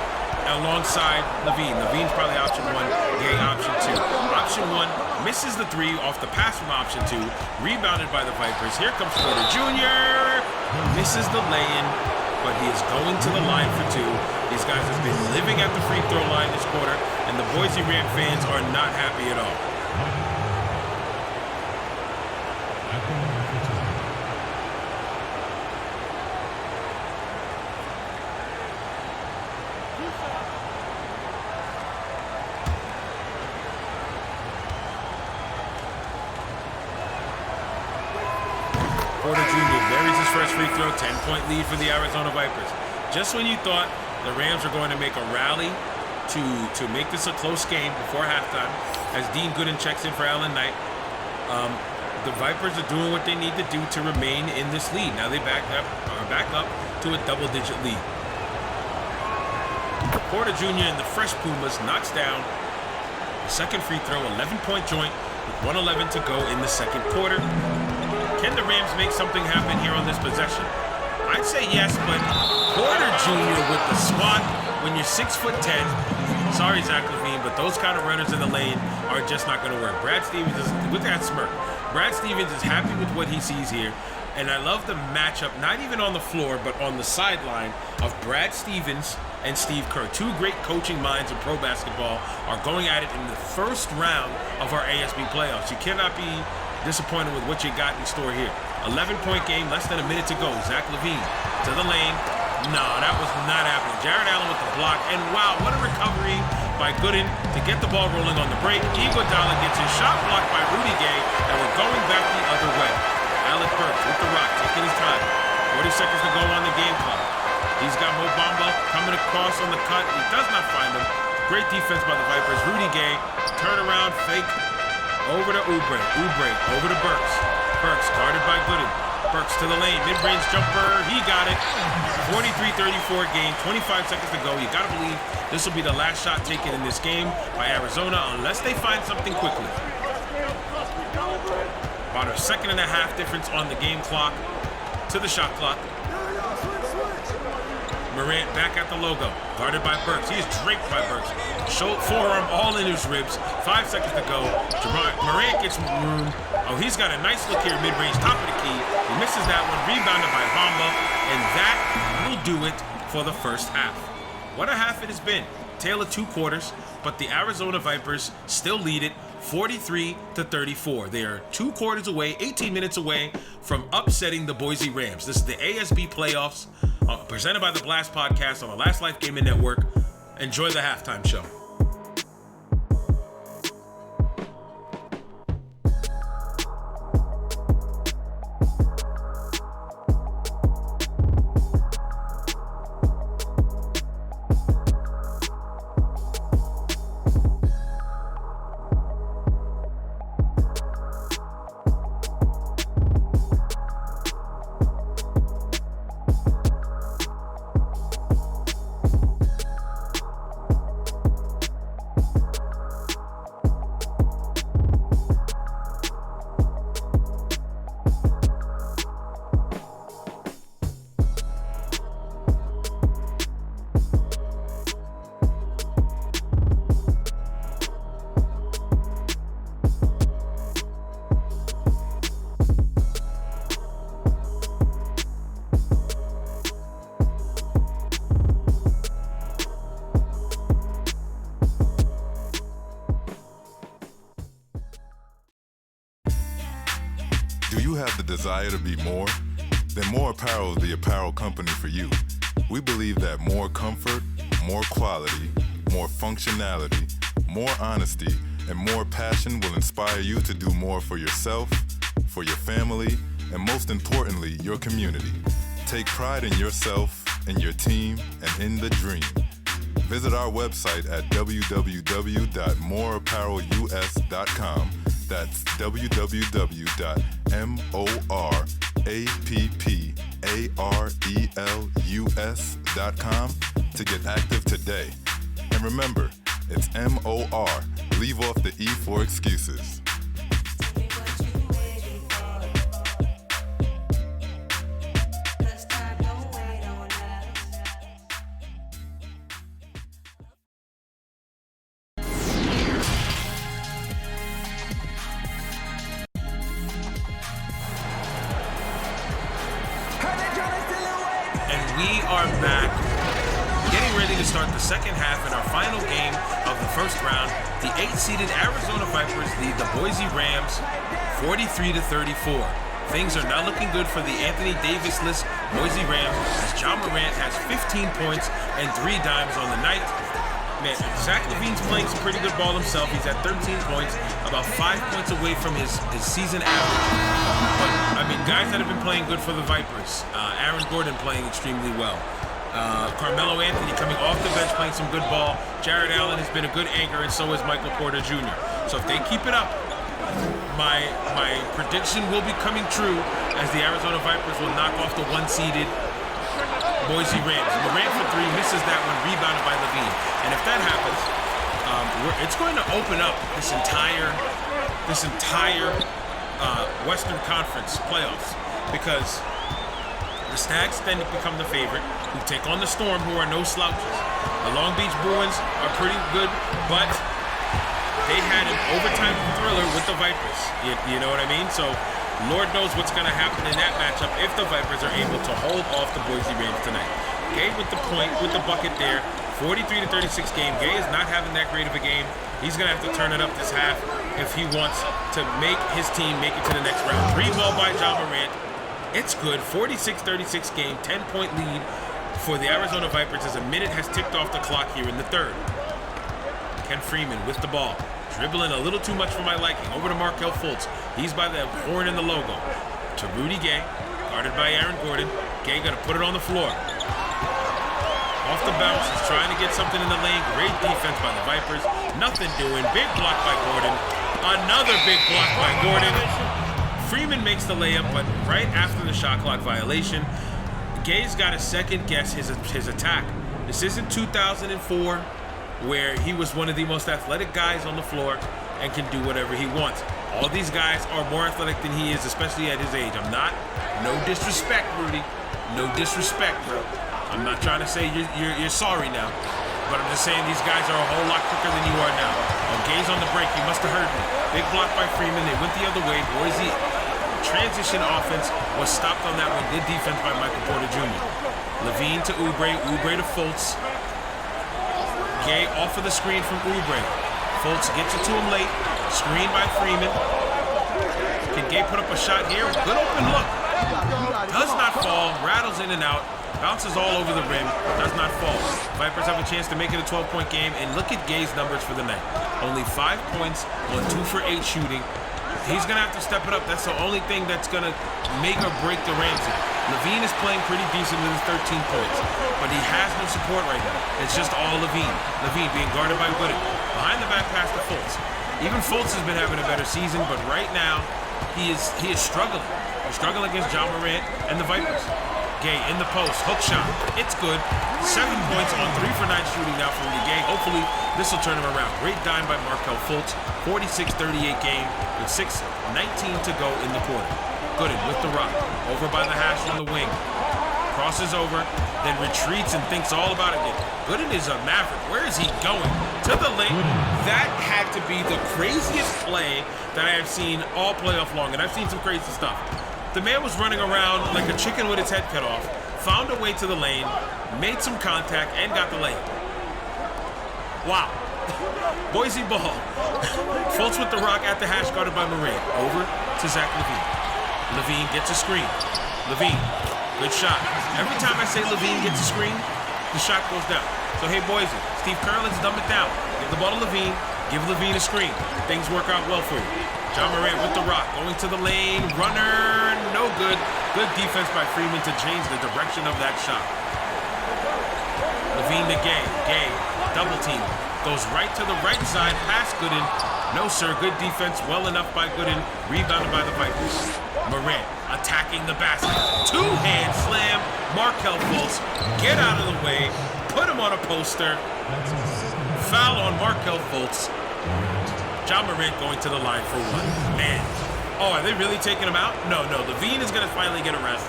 alongside Levine. Levine's probably option one. Gay option two. Option one misses the three off the pass from option two. Rebounded by the Vipers. Here comes Porter Jr. Misses the lay-in, but he is going to the line for two. These guys have been living at the free throw line this quarter, and the Boise Ram fans are not happy at all. Porter Jr. buries his first free throw, 10-point lead for the Arizona Vipers. Just when you thought the Rams were going to make a rally to make this a close game before halftime, as Dean Gooden checks in for Alan Knight, the Vipers are doing what they need to do to remain in this lead. Now they are back up to a double-digit lead. Porter Jr. and the Fresh Pumas knocks down the second free throw, 11-point joint with 1:11 to go in the second quarter. Can the Rams make something happen here on this possession? I'd say yes, but Porter Jr. with the spot when you're 6'10". Sorry, Zach Levine, but those kind of runners in the lane are just not going to work. Brad Stevens is, with that smirk, Brad Stevens is happy with what he sees here. And I love the matchup, not even on the floor, but on the sideline of Brad Stevens and Steve Kerr. Two great coaching minds in pro basketball are going at it in the first round of our ASB Playoffs. You cannot be disappointed with what you got in store here. 11-point game, less than a minute to go. Zach Levine to the lane. No, that was not happening. Jared Allen with the block. And wow, what a recovery by Gooden to get the ball rolling on the break. Iguodala gets his shot blocked by Rudy Gay, and we're going back the other way. Alec Burks with the rock, taking his time. 40 seconds to go on the game clock. He's got Mo Bamba coming across on the cut. He does not find him. Great defense by the Vipers. Rudy Gay, turnaround, fake, over to Oubre. Oubre over to Burks. Burks guarded by Gooden. Burks to the lane. Mid-range jumper. He got it. 43-34 game. 25 seconds to go. You got to believe this will be the last shot taken in this game by Arizona unless they find something quickly. About a second and a half difference on the game clock to the shot clock. Morant back at the logo, guarded by Burks. He is draped by Burks. Forearm all in his ribs. 5 seconds to go. Morant gets room. Oh, he's got a nice look here, mid-range, top of the key. He misses that one, rebounded by Bamba, and that will do it for the first half. What a half it has been. Tale of two quarters, but the Arizona Vipers still lead it 43-34. They are 2 quarters away, 18 minutes away from upsetting the Boise Rams. This is the ASB Playoffs, presented by the Blast Podcast on the Last Life Gaming Network. Enjoy the halftime show. Do you have the desire to be more? Then More Apparel is the apparel company for you. We believe that more comfort, more quality, more functionality, more honesty, and more passion will inspire you to do more for yourself, for your family, and most importantly, your community. Take pride in yourself, in your team, and in the dream. Visit our website at www.moreapparelus.com. That's www.moreapparelus.com to get active today. And remember, it's MOR. Leave off the E for excuses. We are back, getting ready to start the second half in our final game of the first round. The 8-seeded Arizona Vipers lead the Boise Rams 43-34. Things are not looking good for the Anthony Davis-less Boise Rams as Ja Morant has 15 points and 3 dimes on the night. Man, Zach LaVine's playing some pretty good ball himself. He's at 13 points, about 5 points away from his season average. But, I mean, guys that have been playing good for the Vipers. Aaron Gordon playing extremely well. Carmelo Anthony coming off the bench playing some good ball. Jared Allen has been a good anchor, and so is Michael Porter Jr. So if they keep it up, my prediction will be coming true as the Arizona Vipers will knock off the 1-seeded Boise Rams. Morant for 3, misses that one, rebounded by LaVine. And if that happens, it's going to open up this entire Western Conference playoffs, because the Stags then become the favorite, who take on the Storm, who are no slouches. The Long Beach Bruins are pretty good, but they had an overtime thriller with the Vipers. You know what I mean? So Lord knows what's going to happen in that matchup if the Vipers are able to hold off the Boise Rams tonight. Gay with the point, with the bucket there. 43-36 game. Gay is not having that great of a game. He's going to have to turn it up this half if he wants to make his team make it to the next round. 3 ball by Ja Morant. It's good. 46-36 game. 10-point lead for the Arizona Vipers as a minute has ticked off the clock here in the third. Ken Freeman with the ball. Dribbling a little too much for my liking. Over to Markelle Fultz. He's by the horn and the logo. To Rudy Gay. Guarded by Aaron Gordon. Gay going to put it on the floor. Off the bounce. He's trying to get something in the lane. Great defense by the Vipers. Nothing doing. Big block by Gordon. Another big block by Gordon. Freeman makes the layup, but right after the shot clock violation, Gay's got to second guess his attack. This isn't 2004, where he was one of the most athletic guys on the floor and can do whatever he wants. All these guys are more athletic than he is, especially at his age. No disrespect, Rudy. No disrespect, bro. I'm not trying to say you're sorry now, but I'm just saying these guys are a whole lot quicker than you are now. Gay's on the break. He must have heard me. Big block by Freeman. They went the other way. Boise transition offense was stopped on that one. Good defense by Michael Porter Jr. LaVine to Oubre. Oubre to Fultz. Gay off of the screen from Oubre. Fultz gets it to him late. Screen by Freeman. Can Gay put up a shot here? Good open look. Does not fall. Rattles in and out. Bounces all over the rim. Does not fall. Vipers have a chance to make it a 12-point game. And look at Gay's numbers for the night. Only 5 points on 2 for 8 shooting. He's going to have to step it up. That's the only thing that's going to make or break the Rams. LaVine is playing pretty decent with his 13 points, but he has no support right now. It's just all LaVine. LaVine being guarded by Wooden. Behind the back pass to Fultz. Even Fultz has been having a better season, but right now he is struggling. He's struggling against Ja Morant and the Vipers. Gay in the post, hook shot. It's good. 7 points on 3 for 9 shooting now for Rudy Gay. Hopefully this will turn him around. Great dime by Markelle Fultz. 46-38 game with 6:19 to go in the quarter. Gooden with the rock. Over by the hash on the wing. Crosses over, then retreats and thinks all about it again. Gooden is a maverick. Where is he going? To the lane. That had to be the craziest play that I have seen all playoff long, and I've seen some crazy stuff. The man was running around like a chicken with its head cut off, found a way to the lane, made some contact, and got the layup. Wow. Boise ball. Fultz with the rock at the hash, guarded by Morant. Over to Zach LaVine. LaVine gets a screen. LaVine, good shot. Every time I say LaVine gets a screen, the shot goes down. So, hey, Boise, Steve Kerr, let's dumb it down. Give the ball to Levine. Give Levine a screen. Things work out well for you. Ja Morant with the rock. Going to the lane. Runner. No good. Good defense by Freeman to change the direction of that shot. Levine to Gay. Gay. Double team. Goes right to the right side. Pass Gooden. No, sir. Good defense. Well enough by Gooden. Rebounded by the Vipers. Morant attacking the basket. Two-hand slam. Markelle Fultz. Get out of the way. Put him on a poster. Foul on Markelle Fultz. Ja Morant going to the line for one. Man. Oh, are they really taking him out? No. Levine is going to finally get a rest.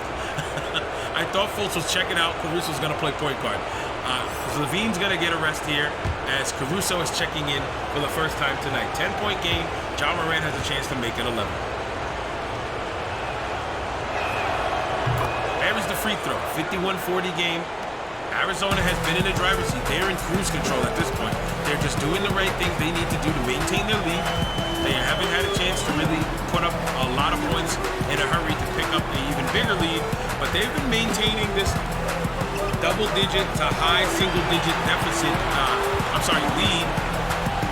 I thought Fultz was checking out. Caruso's going to play point guard. So Levine's going to get a rest here as Caruso is checking in for the first time tonight. 10-point game. Ja Morant has a chance to make it 11. There's the free throw. 51-40 game. Arizona has been in the driver's seat. They're in cruise control at this point. They're just doing the right things they need to do to maintain their lead. They haven't had a chance to really put up a lot of points in a hurry to pick up an even bigger lead, but they've been maintaining this double-digit to high single-digit deficit, lead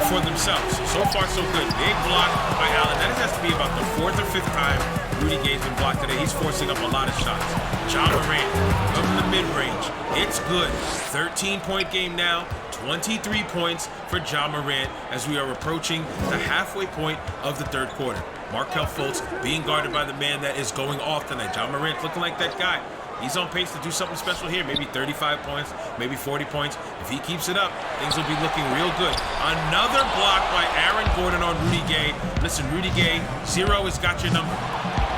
for themselves. So far, so good. Big block by Allen. That has to be about the fourth or fifth time Rudy Gay's been blocked today. He's forcing up a lot of shots. Ja Morant from the mid-range. It's good. 13-point game now. 23 points for Ja Morant as we are approaching the halfway point of the third quarter. Markelle Fultz being guarded by the man that is going off tonight. Ja Morant looking like that guy. He's on pace to do something special here. Maybe 35 points, maybe 40 points. If he keeps it up, things will be looking real good. Another block by Aaron Gordon on Rudy Gay. Listen, Rudy Gay, 0 has got your number.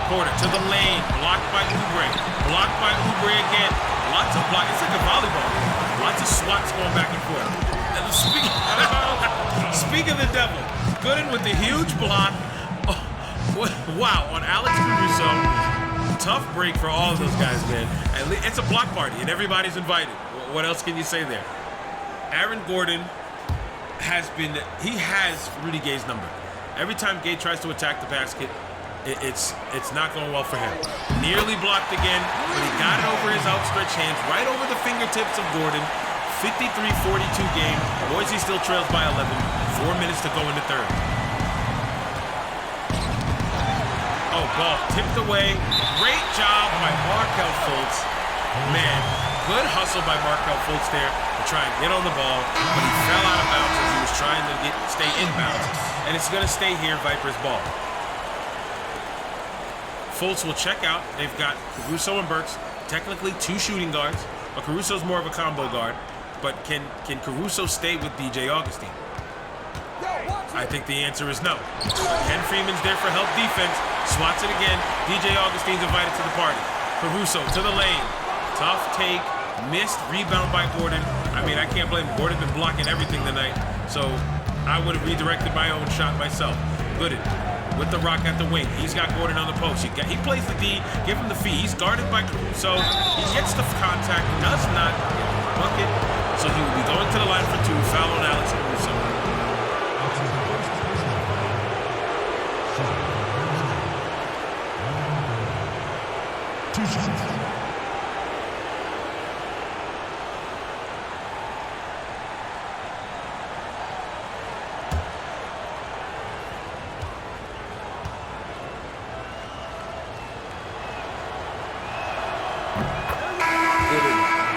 Porter to the lane, blocked by Oubre. Blocked by Oubre again. Lots of blocks. It's like a volleyball. Lots of swats going back and forth. And speak of the devil, Gooden with the huge block. Oh, wow, on Alex Caruso. Tough break for all of those guys, man. It's a block party, and everybody's invited. What else can you say there? Aaron Gordon has Rudy Gay's number. Every time Gay tries to attack the basket, it's not going well for him. Nearly blocked again, but he got it over his outstretched hands, right over the fingertips of Gordon. 53-42 game. Boise still trails by 11. 4 minutes to go in the third. Oh, ball tipped away. Great job by Markelle Fultz. Man, good hustle by Markelle Fultz there to try and get on the ball, but he fell out of bounds as he was trying to stay inbounds. And it's going to stay here, Vipers ball. Fultz will check out. They've got Caruso and Burks, technically 2 shooting guards, but Caruso's more of a combo guard. But can Caruso stay with DJ Augustine? I think the answer is no. Ken Freeman's there for help defense. Swats it again. DJ Augustine's invited to the party. Caruso to the lane. Tough take. Missed. Rebound by Gordon. I mean, I can't blame him. Gordon's been blocking everything tonight. So I would have redirected my own shot myself. Gooden with the rock at the wing. He's got Gordon on the post. He plays the D. Give him the fee. He's guarded by Caruso. He gets the contact. Does not get the bucket. So he will be going to the line for 2. Foul on Alex Caruso.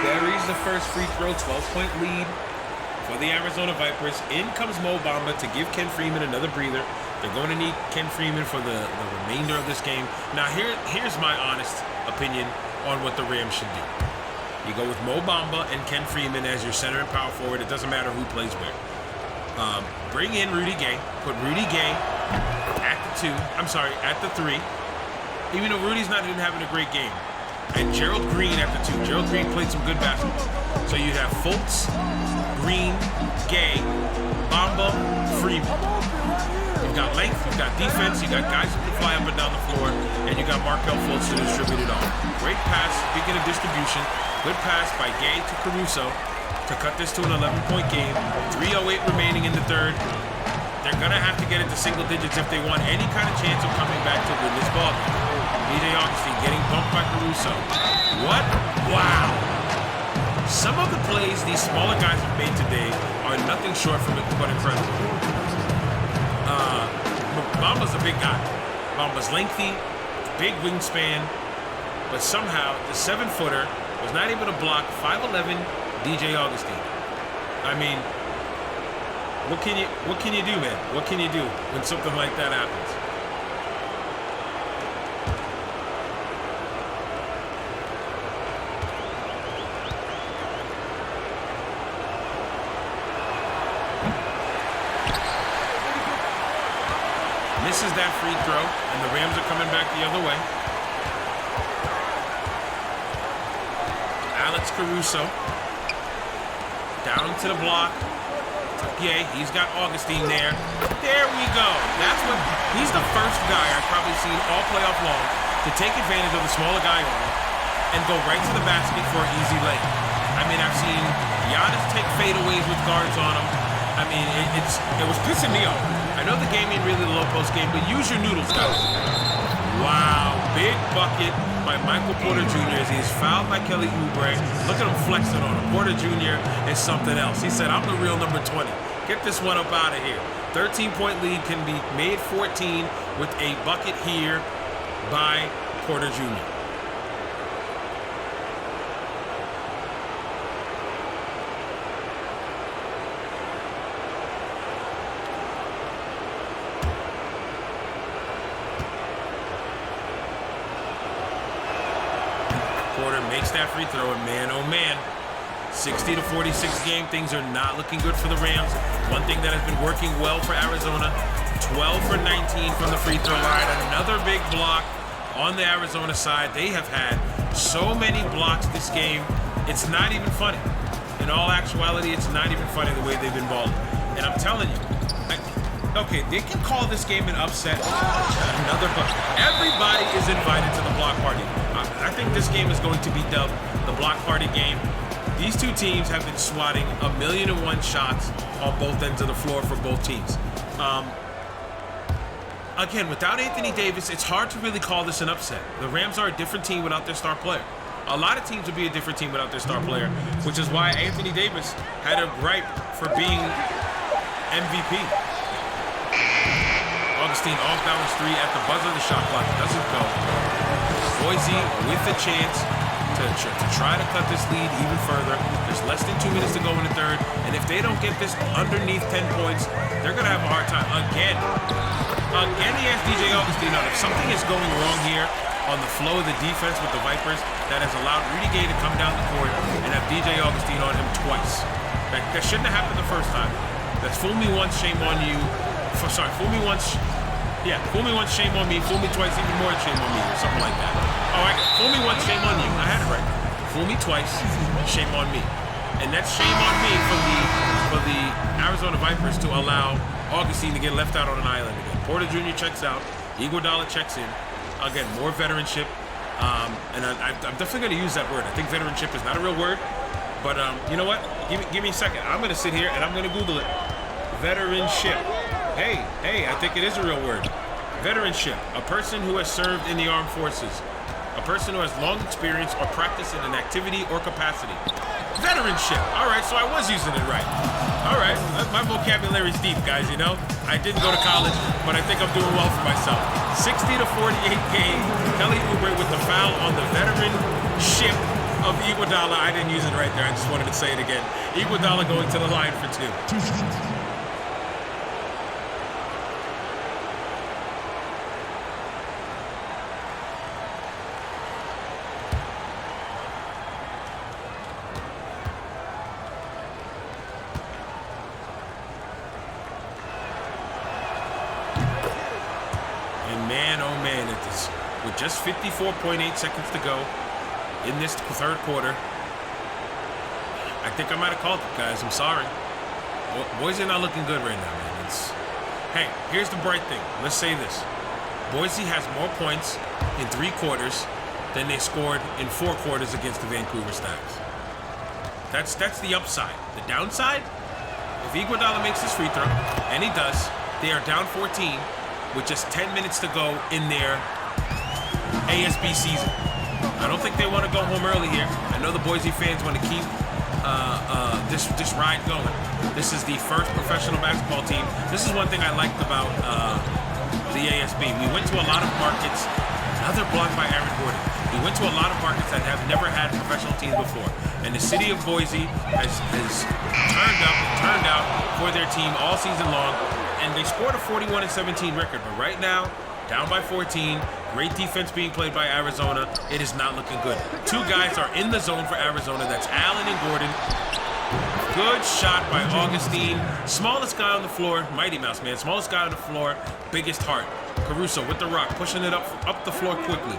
Buries the first free throw, 12-point lead for the Arizona Vipers. In comes Mo Bamba to give Ken Freeman another breather. They're going to need Ken Freeman for the remainder of this game. Now, here's my honest opinion on what the Rams should do. You go with Mo Bamba and Ken Freeman as your center and power forward. It doesn't matter who plays where. Bring in Rudy Gay. Put Rudy Gay at the 3. Even though Rudy's not even having a great game. And Gerald Green at the 2. Gerald Green played some good basketball. So you have Fultz, Green, Gay, Bamba, Freeman. You've got length, you've got defense, you got guys who can fly up and down the floor, and you got Markelle Fultz to distribute it all. Great pass, speaking of distribution, good pass by Gay to Caruso to cut this to an 11-point game. 3:08 remaining in the third. They're going to have to get into single digits if they want any kind of chance of coming back to win this ball game. DJ Augustine getting bumped by Caruso. What? Wow. Some of the plays these smaller guys have made today are nothing short from but incredible. Bamba's a big guy. Bamba's lengthy, big wingspan, but somehow the 7-footer was not able to block 5'11" DJ Augustine. I mean, what can you do, man? What can you do when something like that happens? Misses that free throw, and the Rams are coming back the other way. Alex Caruso down to the block. Yeah, he's got Augustine there. There we go. He's the first guy I've probably seen all playoff long to take advantage of the smaller guy on him and go right to the basket for an easy layup. I mean, I've seen Giannis take fadeaways with guards on him. I mean, it was pissing me off. I know the game ain't really the low post game, but use your noodles, guys. Wow, big bucket by Michael Porter Jr. as he's fouled by Kelly Oubre. Look at him flexing on him. Porter Jr. is something else. He said, I'm the real number 20. Get this one up out of here. 13-point lead can be made 14 with a bucket here by Porter Jr. Makes that free throw, and man, oh man, 60-46 game. Things are not looking good for the Rams. One thing that has been working well for Arizona, 12 for 19 from the free throw line. Another big block on the Arizona side. They have had so many blocks this game, it's not even funny. In all actuality, it's not even funny the way they've been balling. And I'm telling you, okay, they can call this game an upset. Another bucket. Everybody is invited to the block party. I think this game is going to be dubbed the block party game. These two teams have been swatting 1,000,001 shots on both ends of the floor for both teams. Again, without Anthony Davis, it's hard to really call this an upset. The Rams are a different team without their star player. A lot of teams would be a different team without their star player, which is why Anthony Davis had a gripe for being MVP. Augustine off-balance three at the buzzer. The shot clock doesn't go. Boise with a chance to try to cut this lead even further. There's less than 2 minutes to go in the third, and if they don't get this underneath 10 points, they're going to have a hard time. Again, he has DJ Augustine on. If something is going wrong here on the flow of the defense with the Vipers, that has allowed Rudy Gay to come down the court and have DJ Augustine on him twice. That shouldn't have happened the first time. That's fool me once, shame on you. Fool me once. Yeah, fool me once, shame on me. Fool me twice, even more shame on me, or something like that. All right, fool me once, shame on you. I had it right. Fool me twice, shame on me. And that's shame on me for the Arizona Vipers to allow Augustine to get left out on an island again. Porter Jr. checks out. Iguodala checks in. Again, more veteranship. And I'm definitely going to use that word. I think veteranship is not a real word. But you know what? Give me a second. I'm going to sit here and I'm going to Google it. Veteranship. Hey, I think it is a real word. Veteranship, a person who has served in the armed forces. A person who has long experience or practice in an activity or capacity. Veteranship. All right, so I was using it right. All right, my vocabulary is deep, guys, you know? I didn't go to college, but I think I'm doing well for myself. 60-48 game. Kelly Oubre with the foul on the veteranship of Iguodala. I didn't use it right there. I just wanted to say it again. Iguodala going to the line for two. With just 54.8 seconds to go in this third quarter, I think I might have called it, guys. I'm sorry. Boise are not looking good right now, man. Hey, here's the bright thing. Let's say this. Boise has more points in 3 quarters than they scored in 4 quarters against the Vancouver Stacks. That's the upside. The downside, if Iguodala makes his free throw, and he does, they are down 14 with just 10 minutes to go in their ASB season. I don't think they want to go home early here. I know the Boise fans want to keep this ride going. This is the first professional basketball team. This is one thing I liked about the ASB. We went to a lot of markets. Another block by Aaron Gordon. We went to a lot of markets that have never had professional teams before. And the city of Boise has turned up and turned out for their team all season long. And they scored a 41-17 record. But right now, down by 14, great defense being played by Arizona. It is not looking good. Two guys are in the zone for Arizona. That's Allen and Gordon. Good shot by Augustine. Smallest guy on the floor. Mighty Mouse, man. Smallest guy on the floor. Biggest heart. Caruso with the rock, pushing it up the floor quickly.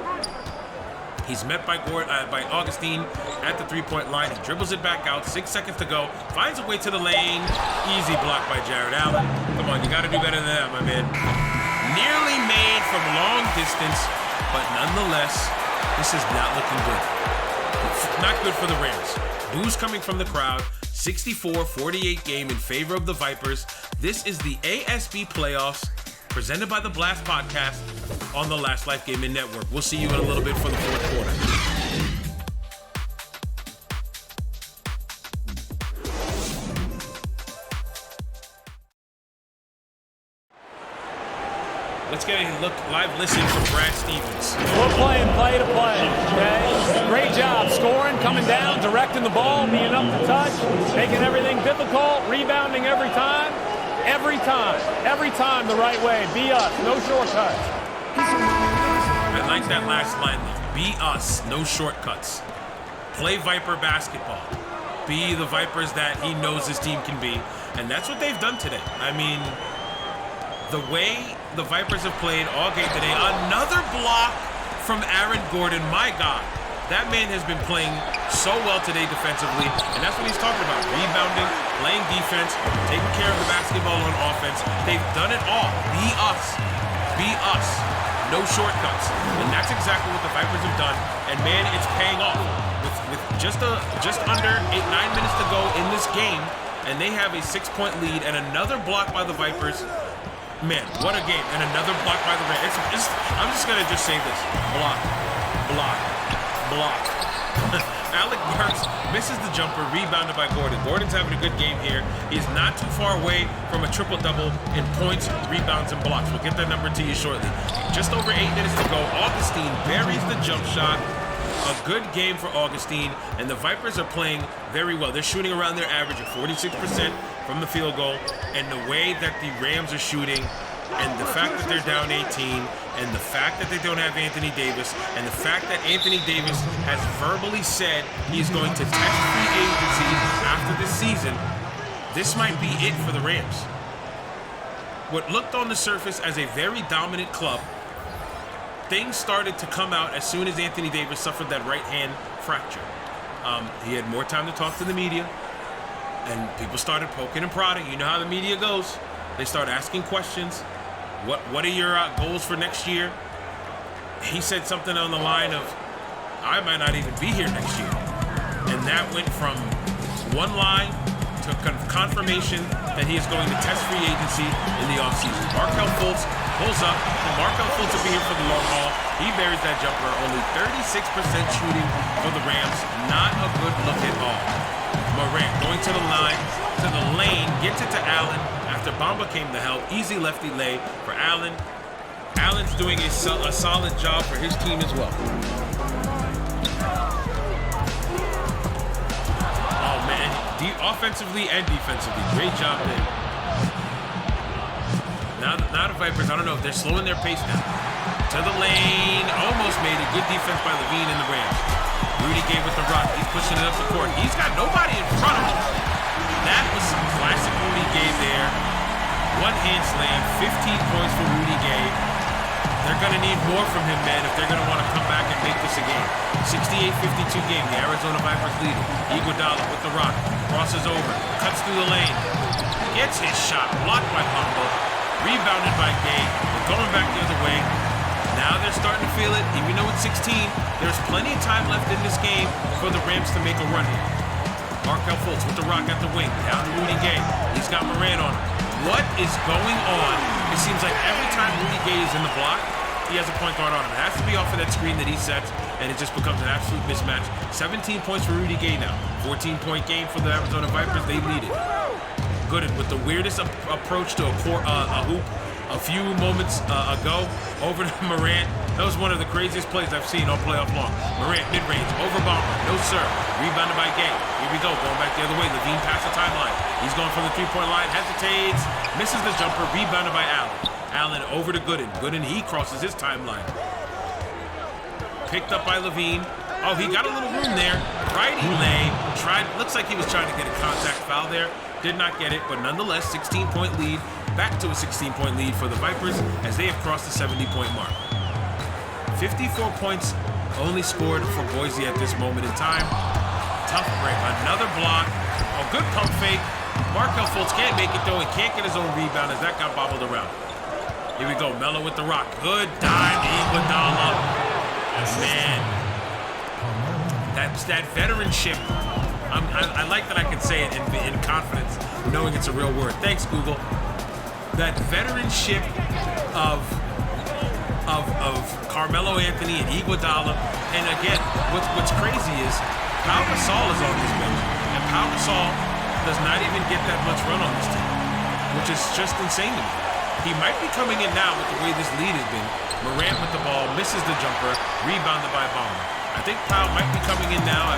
He's met by Augustine at the three-point line. He dribbles it back out. 6 seconds to go. Finds a way to the lane. Easy block by Jared Allen. Come on, you got to do better than that, my man. Nearly made from long distance, but nonetheless, this is not looking good. Not good for the Rams. Boos coming from the crowd. 64-48 game in favor of the Vipers. This is the ASB Playoffs, presented by the Blast Podcast on the Last Life Gaming Network. We'll see you in a little bit for the fourth quarter. Let's get a live listen from Brad Stevens. We're playing play to play, okay? Great job scoring, coming down, directing the ball, being up to touch, making everything difficult, rebounding every time the right way. Be us, no shortcuts. I like that last line though. Be us, no shortcuts. Play Viper basketball. Be the Vipers that he knows his team can be. And that's what they've done today. I mean, the way the Vipers have played all game today. Another block from Aaron Gordon. My God, that man has been playing so well today defensively, and that's what he's talking about. Rebounding, playing defense, taking care of the basketball on offense. They've done it all. Be us. Be us. No shortcuts. And that's exactly what the Vipers have done. And man, it's paying off. With just under 8-9 minutes to go in this game, and they have a 6-point lead and another block by the Vipers. Man, what a game. And another block by the Rams. I'm just going to just say this. Block. Alec Burks misses the jumper, rebounded by Gordon. Gordon's having a good game here. He's not too far away from a triple-double in points, rebounds, and blocks. We'll get that number to you shortly. Just over 8 minutes to go. Augustine buries the jump shot. A good game for Augustine, and the Vipers are playing very well. They're shooting around their average of 46% from the field goal, and the way that the Rams are shooting, and the fact that they're down 18, and the fact that they don't have Anthony Davis, and the fact that Anthony Davis has verbally said he's going to test free agency after this season, this might be it for the Rams. What looked on the surface as a very dominant club, things started to come out as soon as Anthony Davis suffered that right hand fracture. He had more time to talk to the media, and people started poking and prodding. You know how the media goes. They start asking questions. What are your goals for next year? He said something on the line of, I might not even be here next year. And that went from one line to confirmation that he is going to test free agency in the offseason. Markelle Fultz pulls up, and Markelle Fultz will be here for the long haul. He buries that jumper. Only 36% shooting for the Rams. Not a good look at all. Morant going to the line, to the lane, gets it to Allen after Bamba came to help. Easy lefty lay for Allen. Allen's doing a solid job for his team as well. Oh man, offensively and defensively, great job there. Now the Vipers, I don't know if they're slowing their pace down. To the lane, almost made it. Good defense by Levine and the Rams. Rudy Gay with the rock. He's pushing it up the court. He's got nobody in front of him. That was some classic Rudy Gay there. One hand slam, 15 points for Rudy Gay. They're going to need more from him, man, if they're going to want to come back and make this a game. 68-52 game. The Arizona Vipers lead it. Iguodala with the rock. Crosses over. Cuts through the lane. Gets his shot. Blocked by Bamba. Rebounded by Gay. They're going back the other way. Now they're starting to feel it. Even though it's 16, there's plenty of time left in this game for the Rams to make a run here. Markelle Fultz with the rock at the wing. Down to Rudy Gay. He's got Morant on him. What is going on? It seems like every time Rudy Gay is in the block, he has a point guard on him. It has to be off of that screen that he sets, and it just becomes an absolute mismatch. 17 points for Rudy Gay now. 14-point game for the Arizona Vipers. They lead it. Gooden with the weirdest approach to a hoop a few moments ago over to Morant. That was one of the craziest plays I've seen all playoff long. Morant, mid-range, over bomber, no sir. Rebounded by Gay. Here we go, going back the other way. Levine past the timeline. He's going from the three-point line, hesitates, misses the jumper, rebounded by Allen. Allen over to Gooden. Gooden, he crosses his timeline. Picked up by Levine. Oh, he got a little room there. Righty lay. Looks like he was trying to get a contact foul there. Did not get it, but nonetheless, 16-point lead. Back to a 16-point lead for the Vipers as they have crossed the 70-point mark. 54 points only scored for Boise at this moment in time. Tough break. Another block. A good pump fake. Markel Fultz can't make it though. He can't get his own rebound as that got bobbled around. Here we go. Melo with the rock. Good dive. Iguodala. Man. That's that veteranship. I like that I can say it in confidence, knowing it's a real word. Thanks, Google. That veteranship of Carmelo Anthony and Iguodala. And again, what's crazy is Pau Gasol is on this bench, and Pau Gasol does not even get that much run on this team, which is just insane to me. He might be coming in now with the way this lead has been. Morant with the ball, misses the jumper, rebounded by Ballmer. I think Pau might be coming in now. I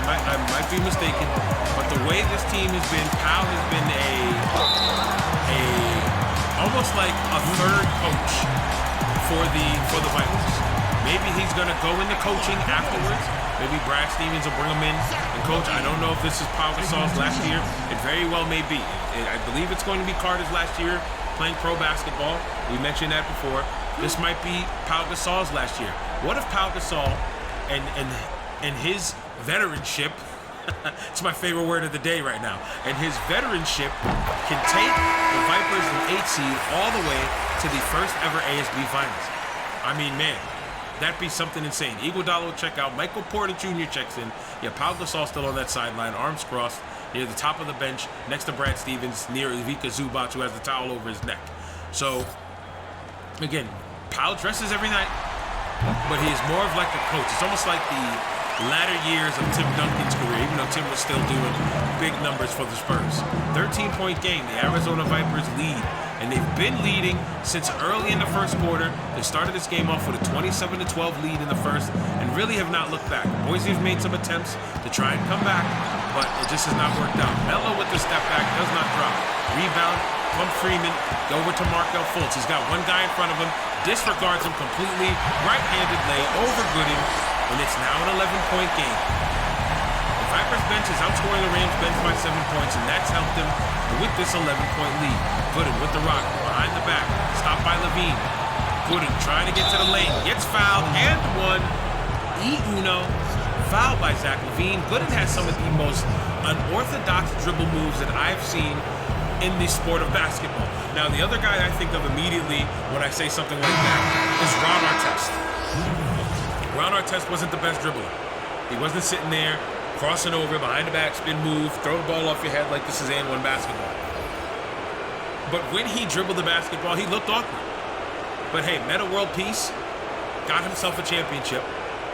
might be mistaken, but the way this team has been, Pau has been almost like a third coach for the Vipers. Maybe he's gonna go into coaching afterwards. Maybe Brad Stevens will bring him in and coach. I don't know if this is Pau Gasol's last year. It very well may be. I believe it's going to be Carter's last year playing pro basketball. We mentioned that before. This might be Pau Gasol's last year. What if Pau Gasol and his veteranship, it's my favorite word of the day right now, and his veteranship can take the Vipers from 8th seed all the way to the first ever ASB Finals. I mean, man, that'd be something insane. Iguodala will check out. Michael Porter Jr. checks in. Yeah, Pau Gasol still on that sideline, arms crossed, near the top of the bench, next to Brad Stevens, near Ivica Zubac, who has the towel over his neck. So, again, Pau dresses every night, but he is more of like a coach. It's almost like the latter years of Tim Duncan's career, even though Tim was still doing big numbers for the Spurs. 13-point game. The Arizona Vipers lead, and they've been leading since early in the first quarter. They started this game off with a 27-12 lead in the first and really have not looked back. Boise has made some attempts to try and come back, but it just has not worked out. Melo with the step back does not drop. Rebound, Pump Freeman, go over to Markel Fultz. He's got one guy in front of him, disregards him completely, right-handed lay over Gooden, and it's now an 11-point game. The Vipers bench is outscoring the Rams bench by 7 points, and that's helped them with this 11-point lead. Gooden with the rock, behind the back, stopped by Levine. Gooden trying to get to the lane, gets fouled, and one. Uno, fouled by Zach Levine. Gooden has some of the most unorthodox dribble moves that I've seen in the sport of basketball. Now, the other guy I think of immediately when I say something like that is Ron Artest. Ron Artest wasn't the best dribbler. He wasn't sitting there, crossing over, behind the back, spin move, throw the ball off your head like this is and one basketball. But when he dribbled the basketball, he looked awkward. But hey, meta world peace, got himself a championship.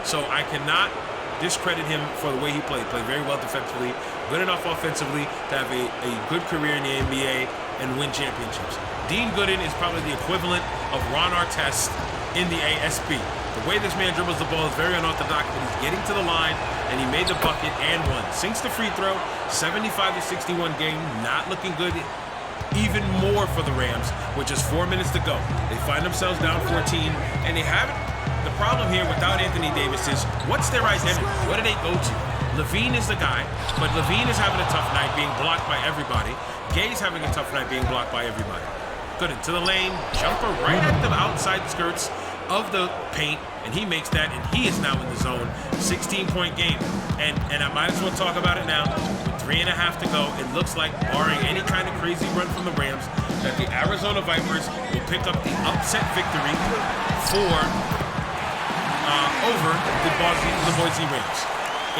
So I cannot discredit him for the way he played. Played very well defensively, good enough offensively to have a good career in the NBA and win championships. Dean Gooden is probably the equivalent of Ron Artest in the ASB. The way this man dribbles the ball is very unorthodox, but he's getting to the line, and he made the bucket and won. Sinks the free throw, 75-61 game, not looking good even more for the Rams, with just 4 minutes to go. They find themselves down 14, and they haven't. The problem here without Anthony Davis is, what's their identity? What do they go to? Levine is the guy, but Levine is having a tough night being blocked by everybody. Gay's having a tough night being blocked by everybody. Good into the lane, jumper right at the outside skirts of the paint, and he makes that, and he is now in the zone. 16-point game, and I might as well talk about it now. With 3.5 to go, it looks like, barring any kind of crazy run from the Rams, that the Arizona Vipers will pick up the upset victory over the Boise Rams.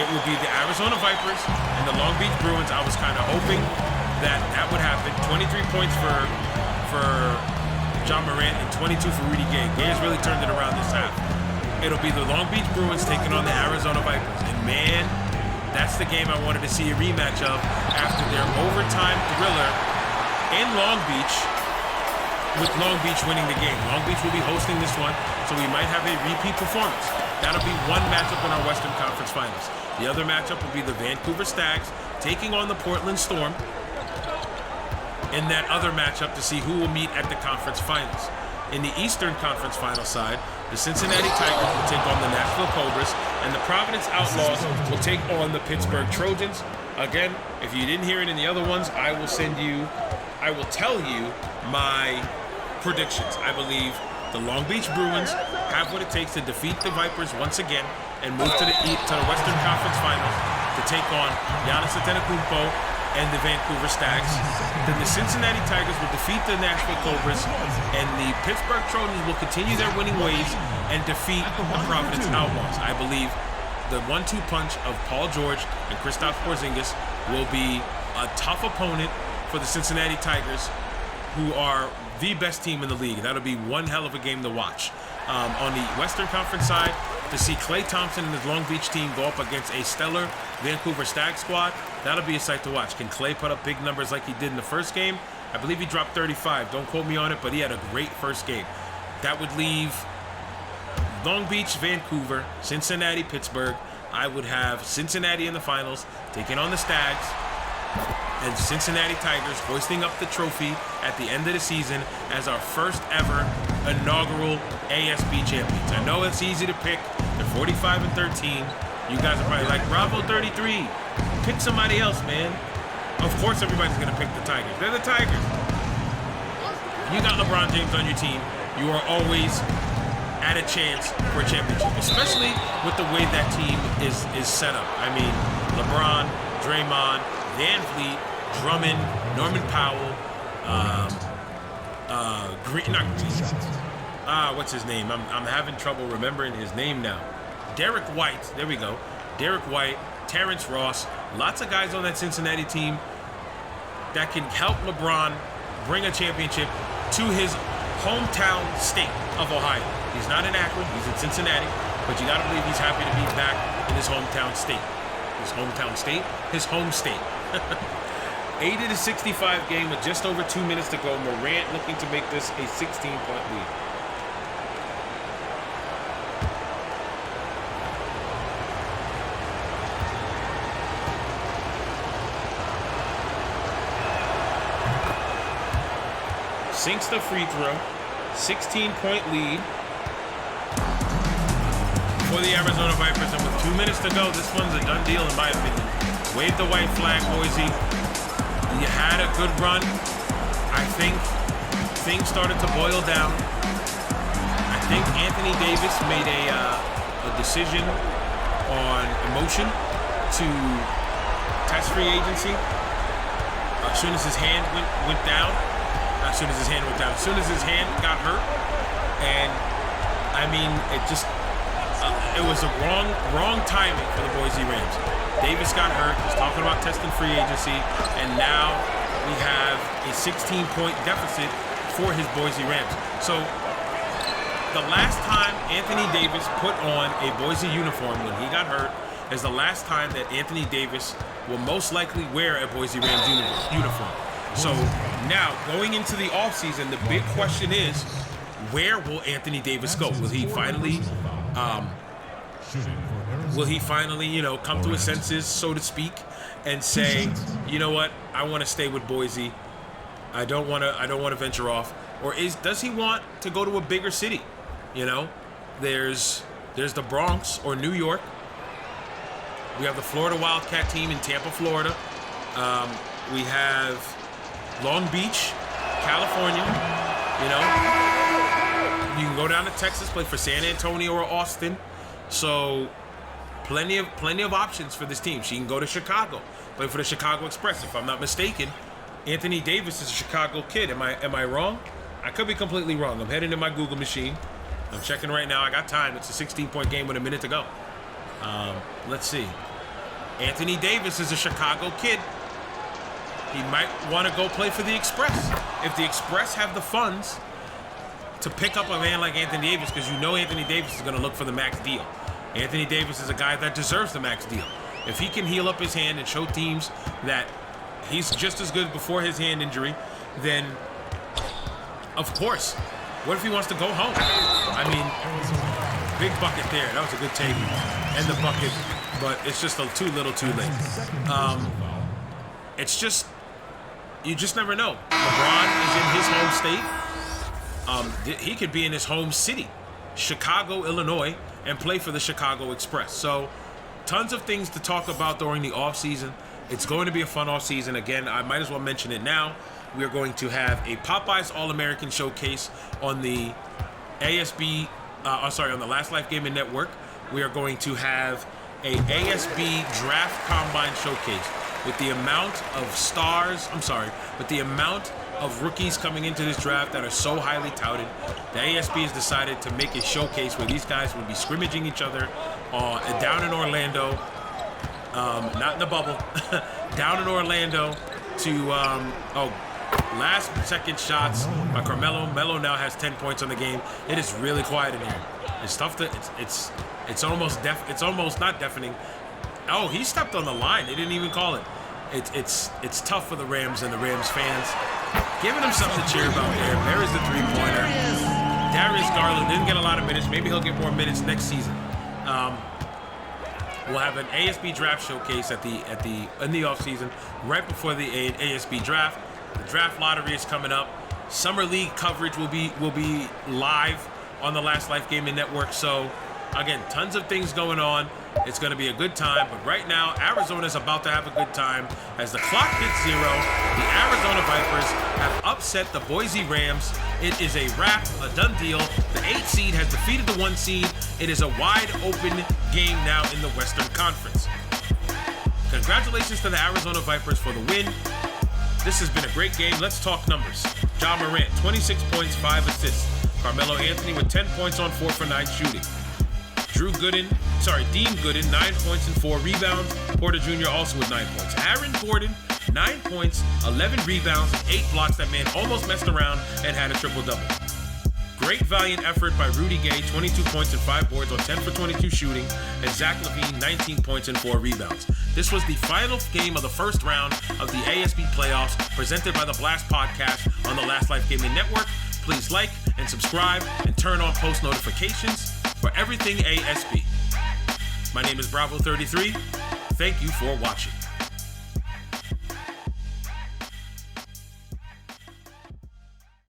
It will be the Arizona Vipers and the Long Beach Bruins. I was kind of hoping that would happen. 23 points for Ja Morant and 22 for Rudy Gay. Gay has really turned it around this half. It'll be the Long Beach Bruins taking on the Arizona Vipers. And man, that's the game I wanted to see a rematch of after their overtime thriller in Long Beach, with Long Beach winning the game. Long Beach will be hosting this one, so we might have a repeat performance. That'll be one matchup in our Western Conference Finals. The other matchup will be the Vancouver Stags taking on the Portland Storm in that other matchup to see who will meet at the conference finals. In the Eastern Conference Final side, the Cincinnati Tigers will take on the Nashville Cobras, and the Providence Outlaws will take on the Pittsburgh Trojans. Again, if you didn't hear it in the other ones, I will tell you my predictions. I believe the Long Beach Bruins have what it takes to defeat the Vipers once again and move to the Western Conference Finals to take on Giannis Antetokounmpo and the Vancouver Stags. Then the Cincinnati Tigers will defeat the Nashville Cobras, and the Pittsburgh Trojans will continue their winning ways and defeat the Providence Outlaws. I believe the 1-2 punch of Paul George and Kristaps Porzingis will be a tough opponent for the Cincinnati Tigers, who are the best team in the league. That'll be one hell of a game to watch. On the Western Conference side, to see Klay Thompson and his Long Beach team go up against a stellar Vancouver Stag squad, that'll be a sight to watch. Can Klay put up big numbers like he did in the first game? I believe he dropped 35. Don't quote me on it, but he had a great first game. That would leave Long Beach, Vancouver, Cincinnati, Pittsburgh. I would have Cincinnati in the finals taking on the Stags, and Cincinnati Tigers hoisting up the trophy at the end of the season as our first ever inaugural ASB champions. I know it's easy to pick. They're 45 and 13. You guys are probably like, Bravo 33. Pick somebody else, man. Of course everybody's going to pick the Tigers. They're the Tigers. You got LeBron James on your team. You are always at a chance for a championship, especially with the way that team is set up. I mean, LeBron, Draymond, Van Vliet, Drummond, Norman Powell, what's his name? I'm having trouble remembering his name now. Derek White, there we go. Derek White, Terrence Ross, lots of guys on that Cincinnati team that can help LeBron bring a championship to his hometown state of Ohio. He's not in Akron, he's in Cincinnati, but you gotta believe he's happy to be back in his hometown state. His hometown state? His home state. 80-65 game with just over 2 minutes to go. Morant looking to make this a 16-point lead. Sinks the free throw. 16-point lead for the Arizona Vipers. And with 2 minutes to go, this one's a done deal in my opinion. Wave the white flag, Boise. You had a good run. I think things started to boil down. I think Anthony Davis made a decision on emotion to test free agency. As soon as his hand went down. As soon as his hand got hurt. And I mean, it was a wrong timing for the Boise Rams. Davis got hurt. He's talking about testing free agency, and now we have a 16-point deficit for his Boise Rams. So the last time Anthony Davis put on a Boise uniform when he got hurt is the last time that Anthony Davis will most likely wear a Boise Rams uniform. So now, going into the offseason, the big question is, where will Anthony Davis go? Will he finally come to his senses, so to speak, and say, you know what, I want to stay with Boise. I don't want to venture off. Or does he want to go to a bigger city? You know, there's the Bronx or New York. We have the Florida Wildcat team in Tampa, Florida. We have Long Beach, California. You know, you can go down to Texas, play for San Antonio or Austin. So plenty of options for this team. She can go to Chicago, play for the Chicago Express. If I'm not mistaken, Anthony Davis is a Chicago kid. Am I wrong? I could be completely wrong. I'm heading to my Google machine. I'm checking right now. I got time. It's a 16-point game with a minute to go. Let's see. Anthony Davis is a Chicago kid. He might want to go play for the Express. If the Express have the funds to pick up a man like Anthony Davis because you know Anthony Davis is going to look for the max deal. Anthony Davis is a guy that deserves the max deal. If he can heal up his hand and show teams that he's just as good before his hand injury, then of course. What if he wants to go home? I mean, big bucket there. That was a good take. And the bucket, but it's just too little too late. It's just, you just never know. LeBron is in his home state. He could be in his home city, Chicago, Illinois, and play for the Chicago Express. So tons of things to talk about during the offseason. It's going to be a fun offseason. Again, I might as well mention it now. We are going to have a Popeyes All-American Showcase on the ASB, on the Last Life Gaming Network. We are going to have a ASB Draft Combine Showcase with the amount of rookies coming into this draft that are so highly touted. The ASB has decided to make a showcase where these guys will be scrimmaging each other down in Orlando, not in the bubble, down in Orlando to, last second shots by Carmelo. Melo now has 10 points on the game. It is really quiet in here. It's tough to, it's almost not deafening. Oh, he stepped on the line. They didn't even call it. It's tough for the Rams and the Rams fans. Giving him something to cheer about there. There is the three-pointer. Darius Garland didn't get a lot of minutes. Maybe he'll get more minutes next season. We'll have an ASB draft showcase in the offseason, right before the ASB draft. The draft lottery is coming up. Summer League coverage will be live on the Last Life Gaming Network. So, again, tons of things going on. It's going to be a good time. But right now, Arizona's about to have a good time. As the clock hits 0, the Arizona Vipers have upset the Boise Rams. It is a wrap, a done deal. The 8 seed has defeated the 1 seed. It is a wide open game now in the Western Conference. Congratulations to the Arizona Vipers for the win. This has been a great game. Let's talk numbers. Ja Morant, 26 points, 5 assists. Carmelo Anthony with 10 points on 4 for 9 shooting. Dean Gooden, 9 points and 4 rebounds. Porter Jr. also with 9 points. Aaron Gordon, 9 points, 11 rebounds, and 8 blocks. That man almost messed around and had a triple-double. Great valiant effort by Rudy Gay, 22 points and 5 boards on 10 for 22 shooting, and Zach LaVine, 19 points and 4 rebounds. This was the final game of the first round of the ASB Playoffs, presented by the Blast Podcast on the Last Life Gaming Network. Please like and subscribe and turn on post notifications for everything ASB. My name is Bravo33. Thank you for watching.